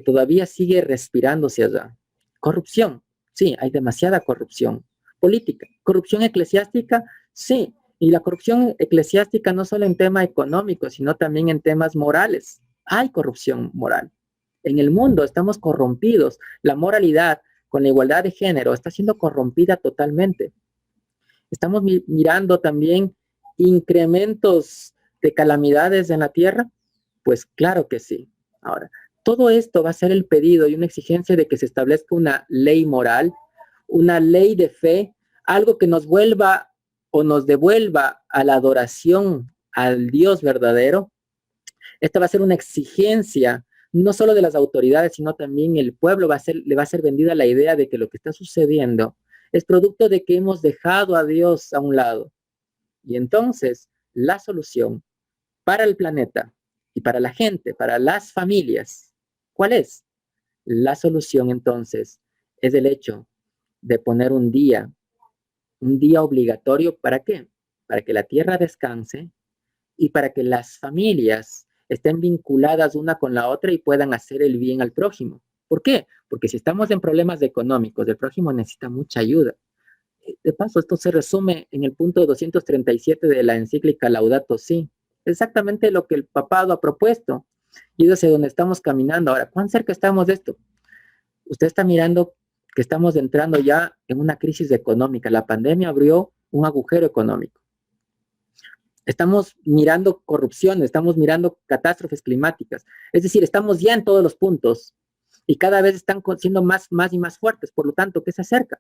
todavía sigue respirándose allá. Corrupción, sí, hay demasiada corrupción. Política, corrupción eclesiástica, sí. Y la corrupción eclesiástica no solo en tema económico, sino también en temas morales. Hay corrupción moral. En el mundo estamos corrompidos. La moralidad con la igualdad de género está siendo corrompida totalmente. Estamos mirando también incrementos de calamidades en la tierra. Pues claro que sí. Ahora, todo esto va a ser el pedido y una exigencia de que se establezca una ley moral, una ley de fe, algo que nos vuelva o nos devuelva a la adoración al Dios verdadero. Esta va a ser una exigencia no solo de las autoridades, sino también el pueblo le va a ser vendida la idea de que lo que está sucediendo es producto de que hemos dejado a Dios a un lado. Y entonces, la solución para el planeta y para la gente, para las familias, ¿cuál es? La solución entonces es el hecho de poner un día un día obligatorio, ¿para qué? Para que la tierra descanse y para que las familias estén vinculadas una con la otra y puedan hacer el bien al prójimo. ¿Por qué? Porque si estamos en problemas económicos, el prójimo necesita mucha ayuda. De paso, esto se resume en el punto 237 de la encíclica Laudato Si. Exactamente lo que el papado ha propuesto. Y es hacia donde estamos caminando. Ahora, ¿cuán cerca estamos de esto? Usted está mirando que estamos entrando ya en una crisis económica. La pandemia abrió un agujero económico. Estamos mirando corrupción, estamos mirando catástrofes climáticas. Es decir, estamos ya en todos los puntos y cada vez están siendo más y más fuertes. Por lo tanto, ¿qué se acerca?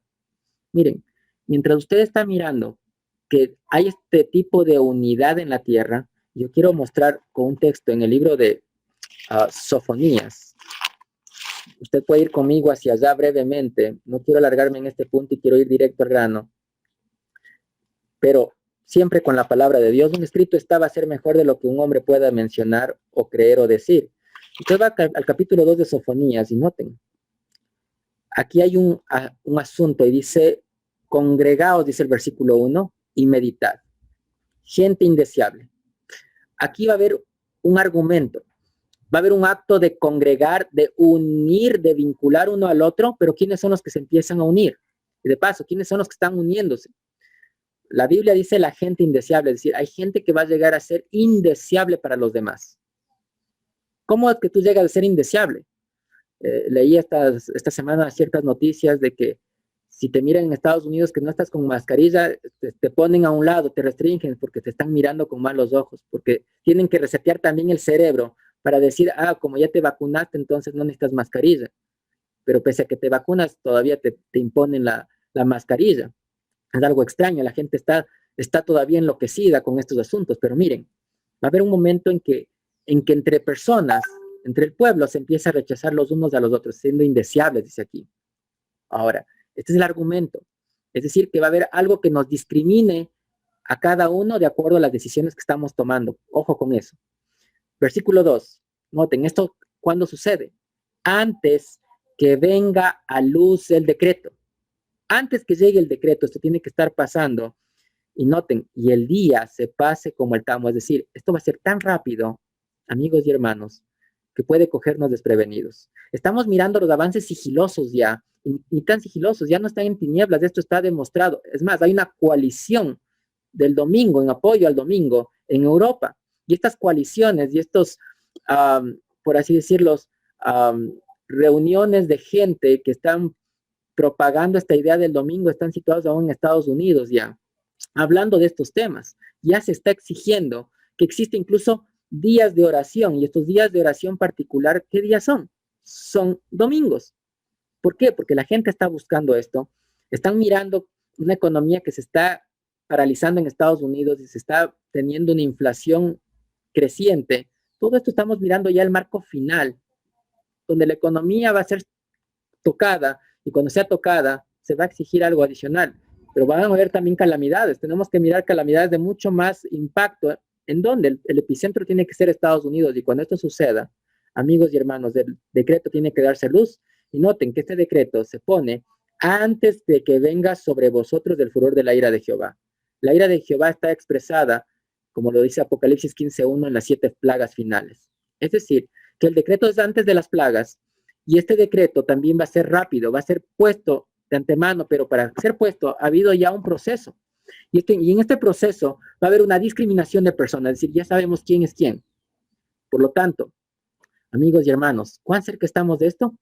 Miren, mientras usted está mirando que hay este tipo de unidad en la tierra, yo quiero mostrar con un texto en el libro de Sofonías. Usted puede ir conmigo hacia allá brevemente. No quiero alargarme en este punto y quiero ir directo al grano. Pero siempre con la palabra de Dios, un escrito va a ser mejor de lo que un hombre pueda mencionar o creer o decir. Usted va al capítulo 2 de Sofonías y noten. Aquí hay un asunto y dice, congregaos, dice el versículo 1, y meditad. Gente indeseable. Aquí va a haber un argumento. Va a haber un acto de congregar, de unir, de vincular uno al otro, pero ¿quiénes son los que se empiezan a unir? Y de paso, ¿quiénes son los que están uniéndose? La Biblia dice la gente indeseable, es decir, hay gente que va a llegar a ser indeseable para los demás. ¿Cómo es que tú llegas a ser indeseable? Leí esta semana ciertas noticias de que si te miran en Estados Unidos que no estás con mascarilla, te ponen a un lado, te restringen porque te están mirando con malos ojos, porque tienen que resetear también el cerebro para decir, como ya te vacunaste, entonces no necesitas mascarilla. Pero pese a que te vacunas, todavía te imponen la mascarilla. Es algo extraño, la gente está todavía enloquecida con estos asuntos, pero miren, va a haber un momento en que entre personas, entre el pueblo, se empieza a rechazar los unos a los otros, siendo indeseables, dice aquí. Ahora, este es el argumento. Es decir, que va a haber algo que nos discrimine a cada uno de acuerdo a las decisiones que estamos tomando. Ojo con eso. Versículo 2. Noten, ¿esto cuándo sucede? Antes que venga a luz el decreto. Antes que llegue el decreto, esto tiene que estar pasando. Y noten, y el día se pase como el tamo. Es decir, esto va a ser tan rápido, amigos y hermanos, que puede cogernos desprevenidos. Estamos mirando los avances sigilosos ya, ni tan sigilosos, ya no están en tinieblas, esto está demostrado. Es más, hay una coalición del domingo, en apoyo al domingo, en Europa. Y estas coaliciones y estos, por así decirlo, reuniones de gente que están propagando esta idea del domingo, están situados aún en Estados Unidos ya, hablando de estos temas. Ya se está exigiendo que existe incluso días de oración, y estos días de oración particular, ¿qué días son? Son domingos. ¿Por qué? Porque la gente está buscando esto, están mirando una economía que se está paralizando en Estados Unidos y se está teniendo una inflación creciente. Todo esto estamos mirando ya el marco final, donde la economía va a ser tocada, y cuando sea tocada, se va a exigir algo adicional, pero van a haber también calamidades. Tenemos que mirar calamidades de mucho más impacto, en donde el epicentro tiene que ser Estados Unidos, y cuando esto suceda, amigos y hermanos, el decreto tiene que darse luz, y noten que este decreto se pone antes de que venga sobre vosotros el furor de la ira de Jehová. La ira de Jehová está expresada, como lo dice Apocalipsis 15:1, en las 7 plagas finales. Es decir, que el decreto es antes de las plagas, y este decreto también va a ser rápido, va a ser puesto de antemano, pero para ser puesto ha habido ya un proceso. Y en este proceso va a haber una discriminación de personas, es decir, ya sabemos quién es quién. Por lo tanto, amigos y hermanos, ¿cuán cerca estamos de esto?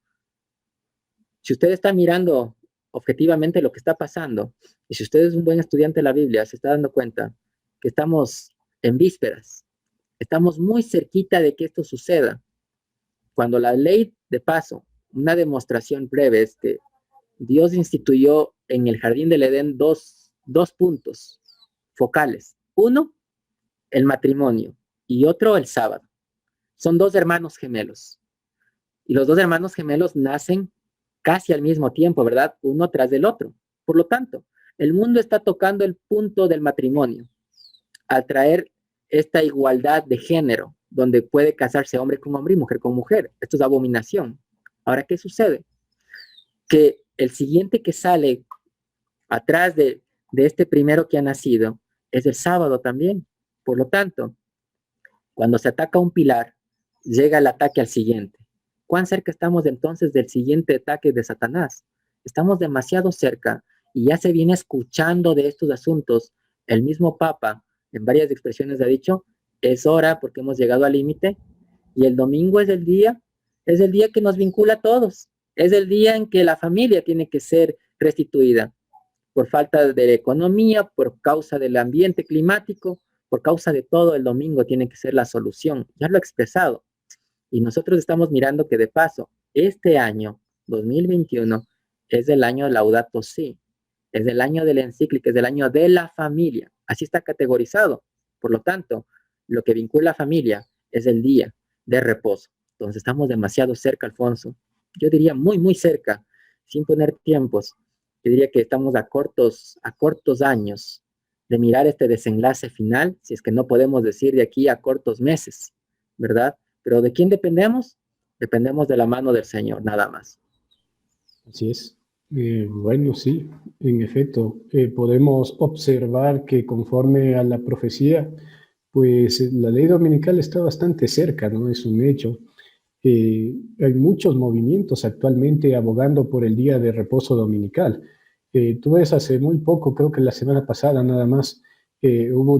Si usted está mirando objetivamente lo que está pasando, y si usted es un buen estudiante de la Biblia, se está dando cuenta que estamos en vísperas, estamos muy cerquita de que esto suceda. Cuando la ley, de paso, una demostración breve es que Dios instituyó en el jardín del Edén dos puntos focales. Uno, el matrimonio, y otro, el sábado. Son 2 hermanos gemelos. Y los 2 hermanos gemelos nacen casi al mismo tiempo, ¿verdad? Uno tras del otro. Por lo tanto, el mundo está tocando el punto del matrimonio al traer esta igualdad de género, donde puede casarse hombre con hombre y mujer con mujer. Esto es abominación. Ahora, ¿qué sucede? Que el siguiente que sale atrás de de este primero que ha nacido es el sábado también. Por lo tanto, cuando se ataca un pilar, llega el ataque al siguiente. ¿Cuán cerca estamos entonces del siguiente ataque de Satanás? Estamos demasiado cerca y ya se viene escuchando de estos asuntos. El mismo Papa, en varias expresiones ha dicho, es hora porque hemos llegado al límite y el domingo es el día que nos vincula a todos. Es el día en que la familia tiene que ser restituida por falta de economía, por causa del ambiente climático, por causa de todo. El domingo tiene que ser la solución. Ya lo he expresado. Y nosotros estamos mirando que de paso, este año, 2021, es el año Laudato Si, es el año de la encíclica, es el año de la familia. Así está categorizado. Por lo tanto, lo que vincula a familia es el día de reposo. Entonces estamos demasiado cerca, Alfonso. Yo diría muy, muy cerca, sin poner tiempos. Yo diría que estamos a cortos años de mirar este desenlace final, si es que no podemos decir de aquí a cortos meses, ¿verdad? Pero ¿de quién dependemos? Dependemos de la mano del Señor, nada más. Así es. Bueno, sí, en efecto, podemos observar que conforme a la profecía, pues la ley dominical está bastante cerca, ¿no? Es un hecho. Hay muchos movimientos actualmente abogando por el día de reposo dominical. Tú ves, hace muy poco, creo que la semana pasada nada más, hubo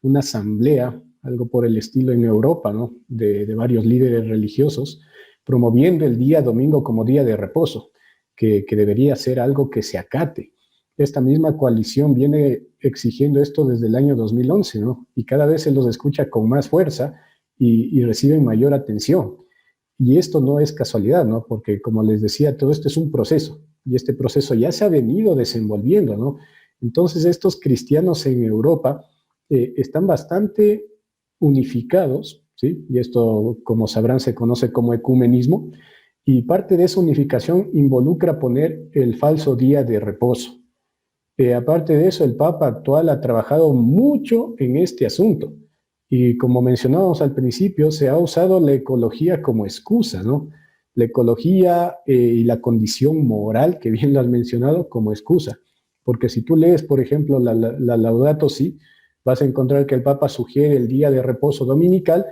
una asamblea, algo por el estilo en Europa, ¿no? De varios líderes religiosos, promoviendo el día domingo como día de reposo, que debería ser algo que se acate. Esta misma coalición viene exigiendo esto desde el año 2011, ¿no? Y cada vez se los escucha con más fuerza y reciben mayor atención. Y esto no es casualidad, ¿no? Porque, como les decía, todo esto es un proceso, y este proceso ya se ha venido desenvolviendo, ¿no? Entonces, estos cristianos en Europa están bastante unificados, ¿sí? Y esto, como sabrán, se conoce como ecumenismo, y parte de esa unificación involucra poner el falso día de reposo. Aparte de eso, el Papa actual ha trabajado mucho en este asunto. Y como mencionábamos al principio, se ha usado la ecología como excusa, ¿no? La ecología y la condición moral, que bien lo has mencionado, como excusa. Porque si tú lees, por ejemplo, la Laudato Si, vas a encontrar que el Papa sugiere el día de reposo dominical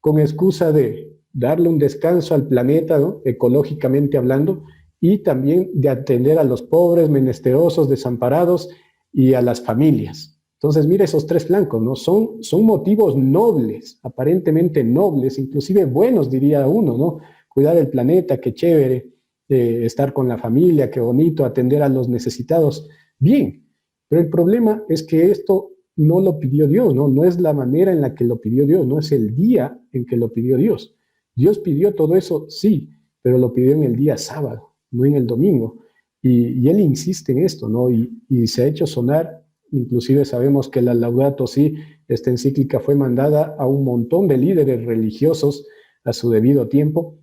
con excusa de darle un descanso al planeta, ¿no? Ecológicamente hablando, y también de atender a los pobres, menesterosos, desamparados y a las familias. Entonces, mira esos tres flancos, ¿no? Son motivos nobles, aparentemente nobles, inclusive buenos, diría uno, ¿no? Cuidar el planeta, qué chévere, estar con la familia, qué bonito, atender a los necesitados, bien. Pero el problema es que esto no lo pidió Dios, ¿no? No es la manera en la que lo pidió Dios, no es el día en que lo pidió Dios. Dios pidió todo eso, sí, pero lo pidió en el día sábado, no en el domingo. Y él insiste en esto, ¿no? Y se ha hecho sonar. Inclusive sabemos que la Laudato Si, esta encíclica, fue mandada a un montón de líderes religiosos a su debido tiempo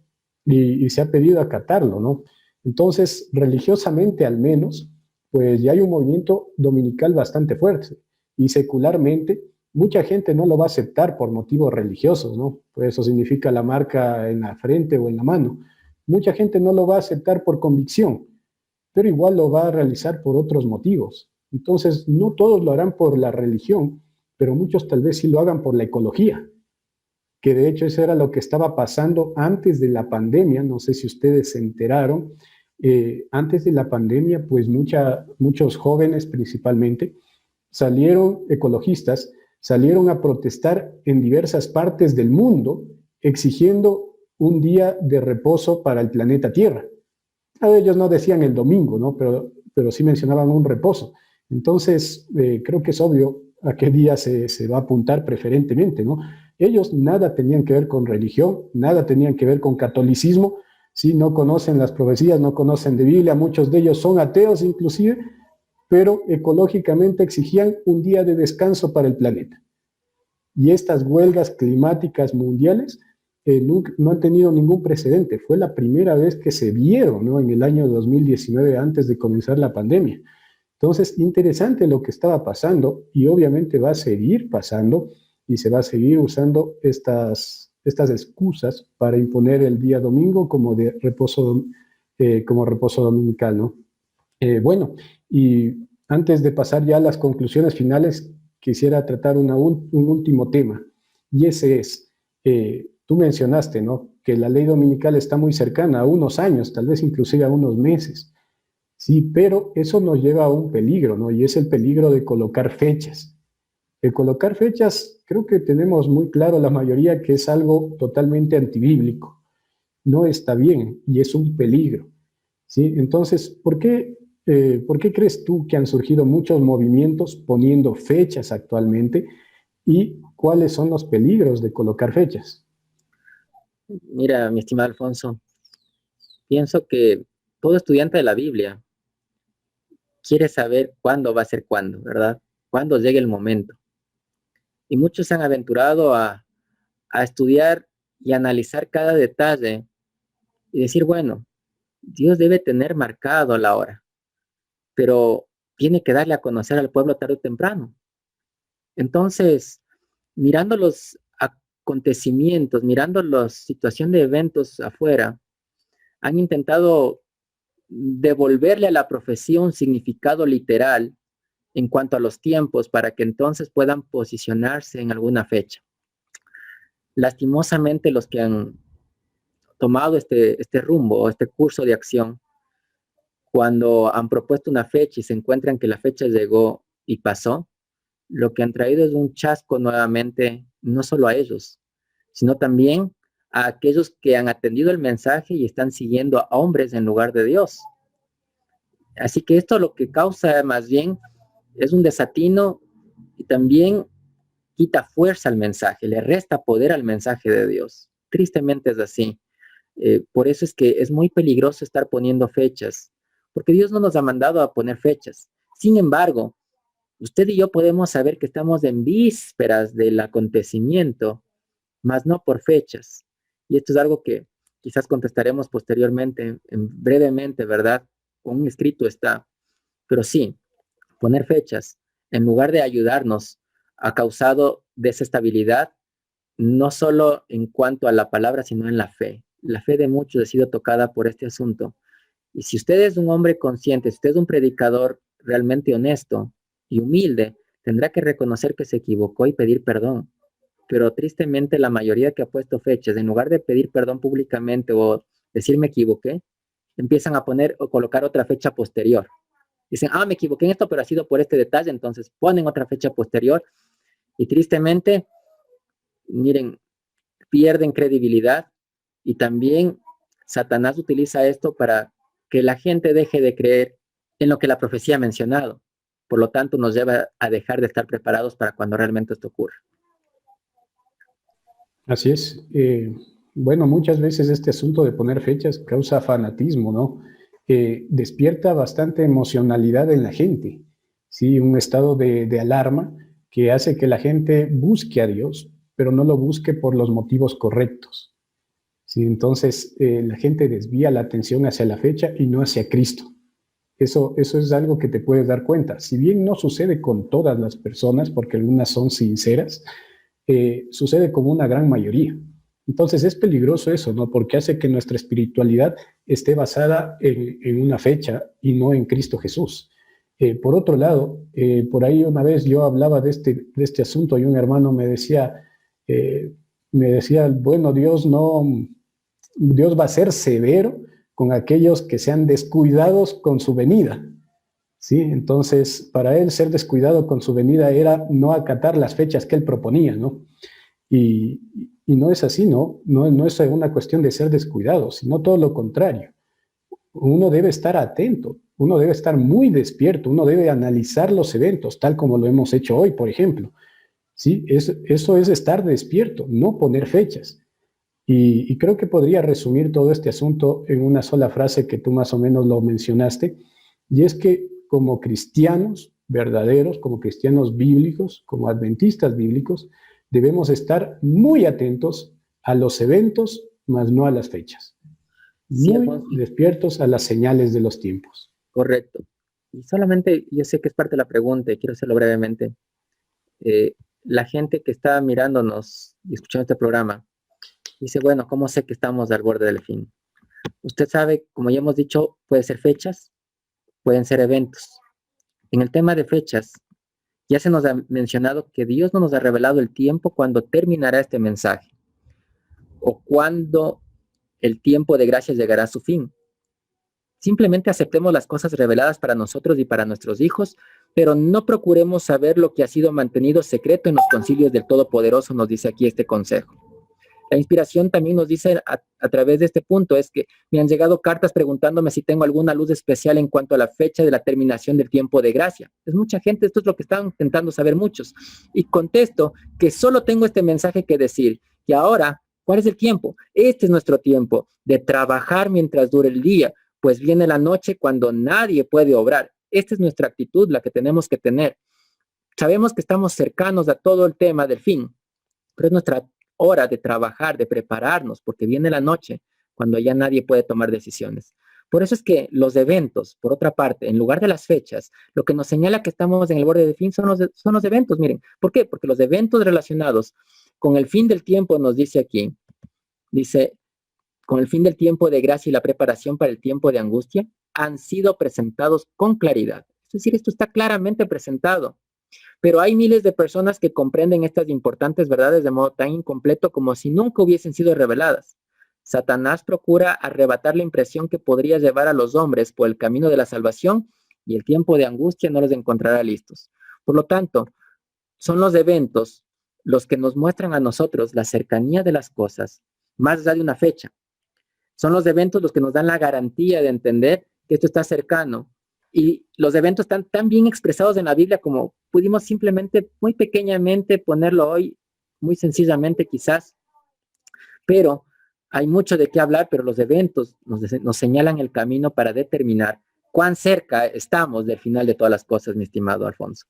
y se ha pedido acatarlo, ¿no? Entonces, religiosamente al menos, pues ya hay un movimiento dominical bastante fuerte y secularmente mucha gente no lo va a aceptar por motivos religiosos, ¿no? Pues eso significa la marca en la frente o en la mano. Mucha gente no lo va a aceptar por convicción, pero igual lo va a realizar por otros motivos. Entonces, no todos lo harán por la religión, pero muchos tal vez sí lo hagan por la ecología, que de hecho eso era lo que estaba pasando antes de la pandemia. No sé si ustedes se enteraron. Antes de la pandemia, pues muchos jóvenes principalmente salieron, ecologistas, salieron a protestar en diversas partes del mundo exigiendo un día de reposo para el planeta Tierra. Ellos no decían el domingo, ¿no? Pero sí mencionaban un reposo. Entonces, creo que es obvio a qué día se va a apuntar preferentemente, ¿no? Ellos nada tenían que ver con religión, nada tenían que ver con catolicismo, ¿sí? No conocen las profecías, no conocen de Biblia, muchos de ellos son ateos inclusive, pero ecológicamente exigían un día de descanso para el planeta. Y estas huelgas climáticas mundiales no han tenido ningún precedente. Fue la primera vez que se vieron, ¿no? En el año 2019, antes de comenzar la pandemia. Entonces, interesante lo que estaba pasando y obviamente va a seguir pasando y se va a seguir usando estas excusas para imponer el día domingo como reposo dominical, ¿no? Bueno, y antes de pasar ya a las conclusiones finales, quisiera tratar un último tema, y ese es, tú mencionaste, ¿no?, que la ley dominical está muy cercana, a unos años, tal vez inclusive a unos meses, sí, pero eso nos lleva a un peligro, ¿no?, y es el peligro de colocar fechas. El colocar fechas, creo que tenemos muy claro la mayoría que es algo totalmente antibíblico, no está bien y es un peligro. ¿Sí? Entonces, ¿por qué crees tú que han surgido muchos movimientos poniendo fechas actualmente y cuáles son los peligros de colocar fechas? Mira, mi estimado Alfonso, pienso que todo estudiante de la Biblia quiere saber cuándo va a ser cuándo, ¿verdad? Cuándo llegue el momento. Y muchos se han aventurado a estudiar y analizar cada detalle y decir, bueno, Dios debe tener marcado la hora, pero tiene que darle a conocer al pueblo tarde o temprano. Entonces, mirando los acontecimientos, mirando la situación de eventos afuera, han intentado devolverle a la profecía un significado literal en cuanto a los tiempos para que entonces puedan posicionarse en alguna fecha. Lastimosamente, los que han tomado este rumbo, este curso de acción, cuando han propuesto una fecha y se encuentran que la fecha llegó y pasó, lo que han traído es un chasco nuevamente, no solo a ellos, sino también a aquellos que han atendido el mensaje y están siguiendo a hombres en lugar de Dios. Así que esto lo que causa más bien es un desatino y también quita fuerza al mensaje, le resta poder al mensaje de Dios. Tristemente es así. Por eso es que es muy peligroso estar poniendo fechas, porque Dios no nos ha mandado a poner fechas. Sin embargo, usted y yo podemos saber que estamos en vísperas del acontecimiento, mas no por fechas. Y esto es algo que quizás contestaremos posteriormente, brevemente, ¿verdad? Con un escrito está. Pero sí, poner fechas, en lugar de ayudarnos, ha causado desestabilidad, no solo en cuanto a la palabra, sino en la fe. La fe de muchos ha sido tocada por este asunto. Y si usted es un hombre consciente, si usted es un predicador realmente honesto y humilde, tendrá que reconocer que se equivocó y pedir perdón. Pero tristemente la mayoría que ha puesto fechas, en lugar de pedir perdón públicamente o decir me equivoqué, empiezan a poner o colocar otra fecha posterior. Dicen, me equivoqué en esto, pero ha sido por este detalle, entonces ponen otra fecha posterior y tristemente, miren, pierden credibilidad y también Satanás utiliza esto para que la gente deje de creer en lo que la profecía ha mencionado. Por lo tanto, nos lleva a dejar de estar preparados para cuando realmente esto ocurra. Así es. Bueno, muchas veces este asunto de poner fechas causa fanatismo, ¿no? Despierta bastante emocionalidad en la gente, ¿sí? Un estado de alarma que hace que la gente busque a Dios, pero no lo busque por los motivos correctos, ¿sí? Entonces, la gente desvía la atención hacia la fecha y no hacia Cristo. Eso es algo que te puedes dar cuenta. Si bien no sucede con todas las personas, porque algunas son sinceras, sucede con una gran mayoría. Entonces es peligroso eso, ¿no? Porque hace que nuestra espiritualidad esté basada en una fecha y no en Cristo Jesús. Por otro lado, por ahí una vez yo hablaba de este asunto y un hermano me decía, bueno, Dios va a ser severo con aquellos que sean descuidados con su venida. ¿Sí? Entonces, para él ser descuidado con su venida era no acatar las fechas que él proponía, ¿no? Y, y no es así, ¿no? No es una cuestión de ser descuidado, sino todo lo contrario. Uno debe estar atento, uno debe estar muy despierto, uno debe analizar los eventos, tal como lo hemos hecho hoy, por ejemplo. ¿Sí? Eso es estar despierto, no poner fechas. Y creo que podría resumir todo este asunto en una sola frase que tú más o menos lo mencionaste, y es que como cristianos verdaderos, como cristianos bíblicos, como adventistas bíblicos, debemos estar muy atentos a los eventos, más no a las fechas. Sí, Muy Alfonso, despiertos a las señales de los tiempos. correcto. Y solamente, yo sé que es parte de la pregunta y quiero hacerlo brevemente. Eh, la gente que está mirándonos y escuchando este programa dice, bueno, ¿cómo sé que estamos al borde del fin? Usted sabe, como ya hemos dicho, puede ser fechas, pueden ser eventos. En el tema de fechas, ya se nos ha mencionado que Dios no nos ha revelado el tiempo cuando terminará este mensaje o cuando el tiempo de gracia llegará a su fin. Simplemente aceptemos las cosas reveladas para nosotros y para nuestros hijos, pero no procuremos saber lo que ha sido mantenido secreto en los concilios del Todopoderoso, nos dice aquí este consejo. La inspiración también nos dice a través de este punto es que me han llegado cartas preguntándome si tengo alguna luz especial en cuanto a la fecha de la terminación del tiempo de gracia. Es mucha gente, esto es lo que están intentando saber muchos. Y contesto que solo tengo este mensaje que decir. Y ahora, ¿cuál es el tiempo? Este es nuestro tiempo de trabajar mientras dure el día, pues viene la noche cuando nadie puede obrar. Esta es nuestra actitud, la que tenemos que tener. Sabemos que estamos cercanos a todo el tema del fin, pero es nuestra hora de trabajar, de prepararnos, porque viene la noche cuando ya nadie puede tomar decisiones. Por eso es que los eventos, por otra parte, en lugar de las fechas, lo que nos señala que estamos en el borde del fin son los eventos, miren. ¿Por qué? Porque los eventos relacionados con el fin del tiempo, nos dice aquí, dice, con el fin del tiempo de gracia y la preparación para el tiempo de angustia, han sido presentados con claridad. Es decir, esto está claramente presentado. Pero hay miles de personas que comprenden estas importantes verdades de modo tan incompleto como si nunca hubiesen sido reveladas. Satanás procura arrebatar la impresión que podría llevar a los hombres por el camino de la salvación y el tiempo de angustia no los encontrará listos. Por lo tanto, son los eventos los que nos muestran a nosotros la cercanía de las cosas, más allá de una fecha. Son los eventos los que nos dan la garantía de entender que esto está cercano. Y los eventos están tan bien expresados en la Biblia como pudimos simplemente, muy pequeñamente, ponerlo hoy, muy sencillamente quizás. Pero hay mucho de qué hablar, pero los eventos nos señalan el camino para determinar cuán cerca estamos del final de todas las cosas, mi estimado Alfonso.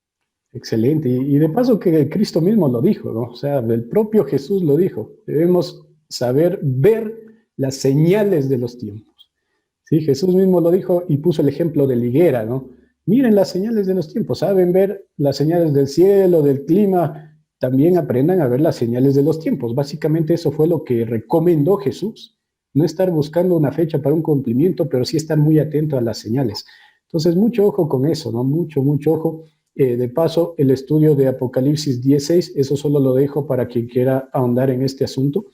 Excelente. Y de paso que Cristo mismo lo dijo, ¿no? O sea, el propio Jesús lo dijo. Debemos saber ver las señales de los tiempos. Sí, Jesús mismo lo dijo y puso el ejemplo de la higuera, ¿no? Miren las señales de los tiempos, saben ver las señales del cielo, del clima, también aprendan a ver las señales de los tiempos. Básicamente eso fue lo que recomendó Jesús. No estar buscando una fecha para un cumplimiento, pero sí estar muy atento a las señales. Entonces, mucho ojo con eso, ¿no? Mucho, mucho ojo. De paso, el estudio de Apocalipsis 10:6, eso solo lo dejo para quien quiera ahondar en este asunto.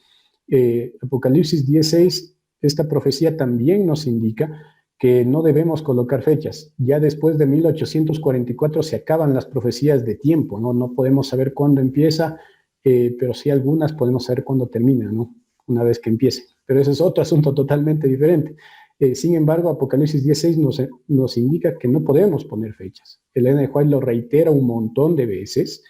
Apocalipsis 10:6, esta profecía también nos indica que no debemos colocar fechas. Ya después de 1844 se acaban las profecías de tiempo, ¿no? No podemos saber cuándo empieza, pero sí algunas podemos saber cuándo termina, ¿no? Una vez que empiece. Pero ese es otro asunto totalmente diferente. Sin embargo, Apocalipsis 10:6 nos indica que no podemos poner fechas. Ellen G. White lo reitera un montón de veces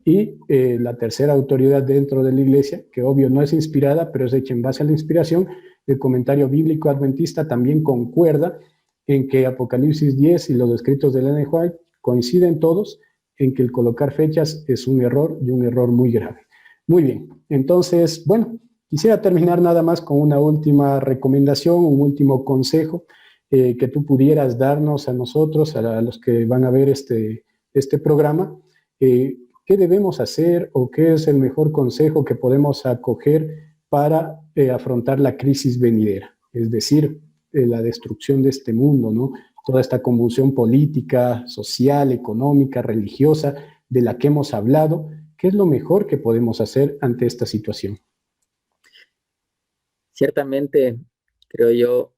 y la tercera autoridad dentro de la iglesia, que obvio no es inspirada, pero es hecha en base a la inspiración, el comentario bíblico adventista también concuerda en que Apocalipsis 10 y los escritos de Ellen G. White coinciden todos en que el colocar fechas es un error y un error muy grave. Muy bien, entonces, bueno, quisiera terminar nada más con una última recomendación, un último consejo que tú pudieras darnos a nosotros, a los que van a ver este programa. ¿Qué debemos hacer o qué es el mejor consejo que podemos acoger para afrontar la crisis venidera? Es decir, la destrucción de este mundo, ¿no? Toda esta convulsión política, social, económica, religiosa, de la que hemos hablado. ¿Qué es lo mejor que podemos hacer ante esta situación? Ciertamente, creo yo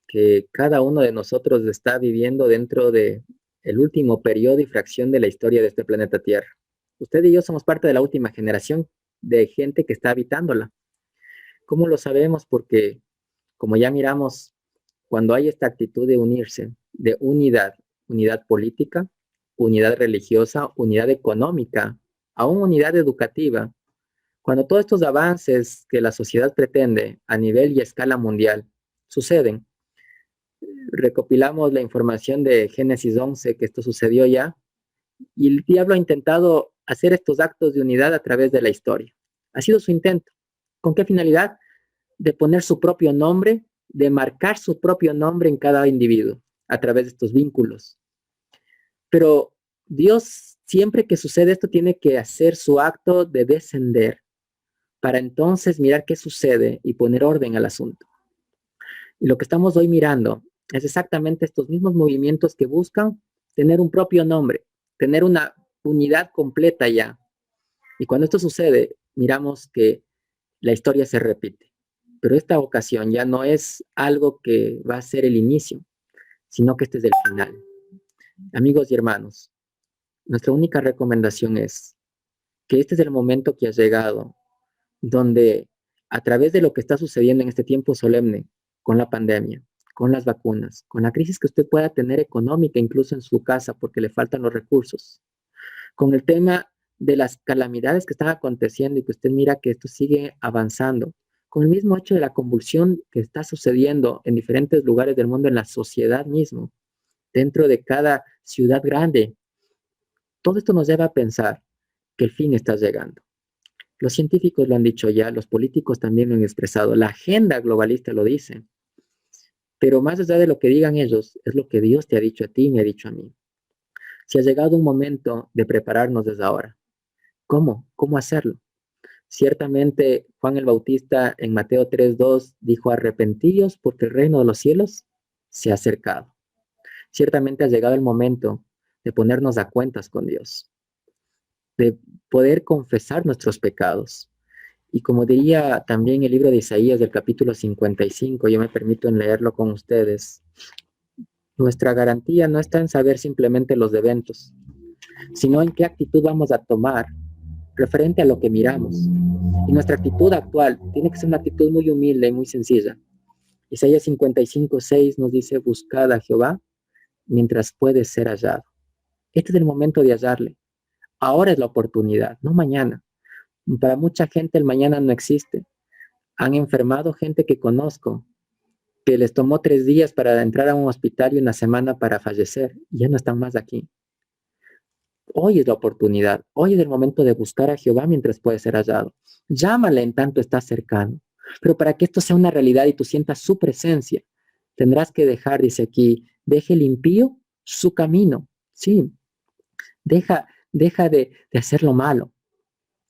que cada uno de nosotros está viviendo dentro de el último periodo y fracción de la historia de este planeta Tierra. Usted y yo somos parte de la última generación de gente que está habitándola. ¿Cómo lo sabemos? Porque, como ya miramos, cuando hay esta actitud de unirse, de unidad política, unidad religiosa, unidad económica, aún unidad educativa, cuando todos estos avances que la sociedad pretende a nivel y escala mundial suceden, recopilamos la información de Génesis 11, que esto sucedió ya, y el diablo ha intentado hacer estos actos de unidad a través de la historia. Ha sido su intento. ¿Con qué finalidad? De poner su propio nombre, de marcar su propio nombre en cada individuo a través de estos vínculos. Pero Dios, siempre que sucede esto, tiene que hacer su acto de descender para entonces mirar qué sucede y poner orden al asunto. Y lo que estamos hoy mirando Es exactamente estos mismos movimientos que buscan tener un propio nombre, tener una unidad completa ya. Y cuando esto sucede, miramos que la historia se repite. Pero esta ocasión ya no es algo que va a ser el inicio, sino que este es el final. Amigos y hermanos, nuestra única recomendación es que este es el momento que ha llegado, donde a través de lo que está sucediendo en este tiempo solemne, con la pandemia, con las vacunas, con la crisis que usted pueda tener económica incluso en su casa porque le faltan los recursos, con el tema de las calamidades que están aconteciendo y que usted mira que esto sigue avanzando, con el mismo hecho de la convulsión que está sucediendo en diferentes lugares del mundo, en la sociedad mismo, dentro de cada ciudad grande, todo esto nos lleva a pensar que el fin está llegando. Los científicos lo han dicho ya, los políticos también lo han expresado, la agenda globalista lo dice, pero más allá de lo que digan ellos, es lo que Dios te ha dicho a ti y me ha dicho a mí. Si ha llegado un momento de prepararnos desde ahora, ¿cómo? ¿Cómo hacerlo? Ciertamente Juan el Bautista en Mateo 3:2 dijo, arrepentíos porque el reino de los cielos se ha acercado. Ciertamente ha llegado el momento de ponernos a cuentas con Dios, de poder confesar nuestros pecados. Y como diría también el libro de Isaías del capítulo 55, yo me permito en leerlo con ustedes, nuestra garantía no está en saber simplemente los eventos, sino en qué actitud vamos a tomar referente a lo que miramos. Y nuestra actitud actual tiene que ser una actitud muy humilde y muy sencilla. Isaías 55:6 nos dice, buscad a Jehová mientras puede ser hallado. Este es el momento de hallarle. Ahora es la oportunidad, no mañana. Para mucha gente el mañana no existe. Han enfermado gente que conozco, que les tomó 3 días para entrar a un hospital y 1 semana para fallecer. Y ya no están más aquí. Hoy es la oportunidad. Hoy es el momento de buscar a Jehová mientras puede ser hallado. Llámale en tanto está cercano. Pero para que esto sea una realidad y tú sientas su presencia, tendrás que dejar, dice aquí, deje el impío su camino. Sí, deja de hacer lo malo.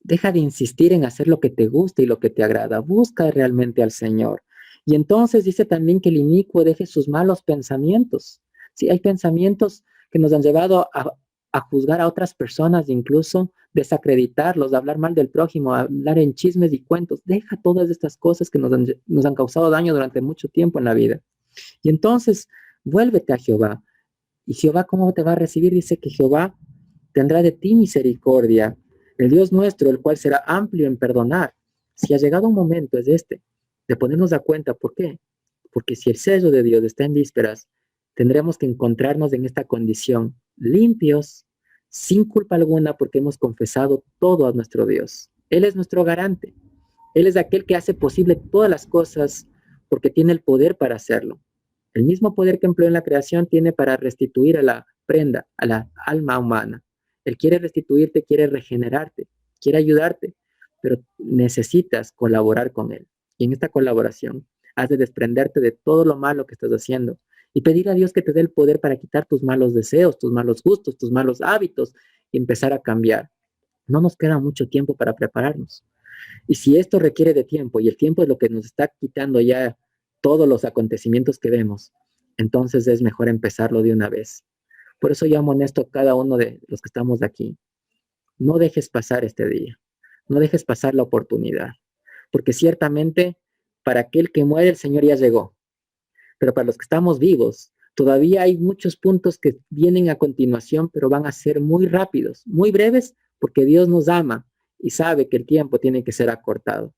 Deja de insistir en hacer lo que te gusta y lo que te agrada. Busca realmente al Señor. Y entonces dice también que el inicuo deje sus malos pensamientos. Sí, hay pensamientos que nos han llevado a juzgar a otras personas, incluso desacreditarlos, hablar mal del prójimo, hablar en chismes y cuentos. Deja todas estas cosas que nos han causado daño durante mucho tiempo en la vida. Y entonces, vuélvete a Jehová. ¿Y Jehová cómo te va a recibir? Dice que Jehová tendrá de ti misericordia. El Dios nuestro, el cual será amplio en perdonar. Si ha llegado un momento, es este, de ponernos a cuenta. ¿Por qué? Porque si el sello de Dios está en vísperas, tendremos que encontrarnos en esta condición, limpios, sin culpa alguna, porque hemos confesado todo a nuestro Dios. Él es nuestro garante. Él es aquel que hace posible todas las cosas, porque tiene el poder para hacerlo. El mismo poder que empleó en la creación tiene para restituir a la prenda, a la alma humana. Él quiere restituirte, quiere regenerarte, quiere ayudarte, pero necesitas colaborar con Él. Y en esta colaboración has de desprenderte de todo lo malo que estás haciendo y pedir a Dios que te dé el poder para quitar tus malos deseos, tus malos gustos, tus malos hábitos y empezar a cambiar. No nos queda mucho tiempo para prepararnos. Y si esto requiere de tiempo y el tiempo es lo que nos está quitando ya todos los acontecimientos que vemos, entonces es mejor empezarlo de una vez. Por eso llamo en esto a cada uno de los que estamos aquí. No dejes pasar este día. No dejes pasar la oportunidad. Porque ciertamente para aquel que muere el Señor ya llegó. Pero para los que estamos vivos, todavía hay muchos puntos que vienen a continuación, pero van a ser muy rápidos, muy breves, porque Dios nos ama y sabe que el tiempo tiene que ser acortado.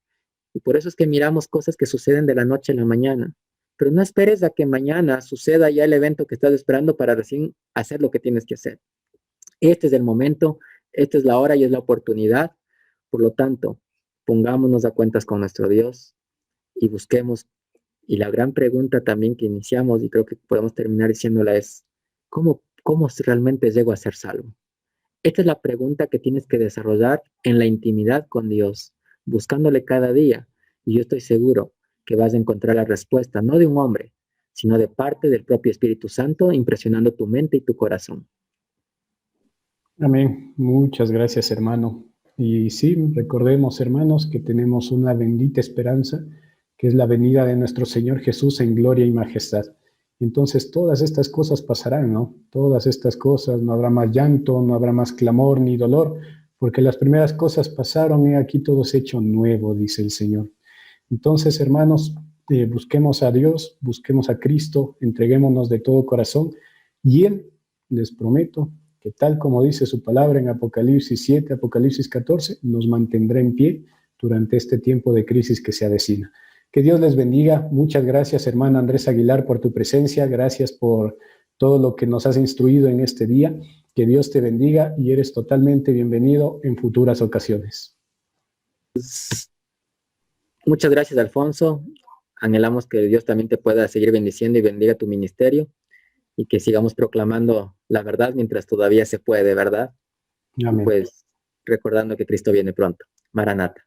Y por eso es que miramos cosas que suceden de la noche a la mañana. Pero no esperes a que mañana suceda ya el evento que estás esperando para recién hacer lo que tienes que hacer. Este es el momento, esta es la hora y es la oportunidad. Por lo tanto, pongámonos a cuentas con nuestro Dios y busquemos. Y la gran pregunta también que iniciamos, y creo que podemos terminar diciéndola, es, ¿cómo realmente llego a ser salvo? Esta es la pregunta que tienes que desarrollar en la intimidad con Dios, buscándole cada día. Y yo estoy seguro que vas a encontrar la respuesta, no de un hombre, sino de parte del propio Espíritu Santo, impresionando tu mente y tu corazón. Amén. Muchas gracias, hermano. Y sí, recordemos, hermanos, que tenemos una bendita esperanza, que es la venida de nuestro Señor Jesús en gloria y majestad. Entonces todas estas cosas pasarán, ¿no? Todas estas cosas, no habrá más llanto, no habrá más clamor ni dolor, porque las primeras cosas pasaron y aquí todo es hecho nuevo, dice el Señor. Entonces, hermanos, busquemos a Dios, busquemos a Cristo, entreguémonos de todo corazón y Él, les prometo, que tal como dice su palabra en Apocalipsis 7, Apocalipsis 14, nos mantendrá en pie durante este tiempo de crisis que se avecina. Que Dios les bendiga. Muchas gracias, hermano Andrés Aguilar, por tu presencia. Gracias por todo lo que nos has instruido en este día. Que Dios te bendiga y eres totalmente bienvenido en futuras ocasiones. Muchas gracias, Alfonso. Anhelamos que Dios también te pueda seguir bendiciendo y bendiga tu ministerio y que sigamos proclamando la verdad mientras todavía se puede, ¿verdad? Amén. Pues recordando que Cristo viene pronto. Maranata.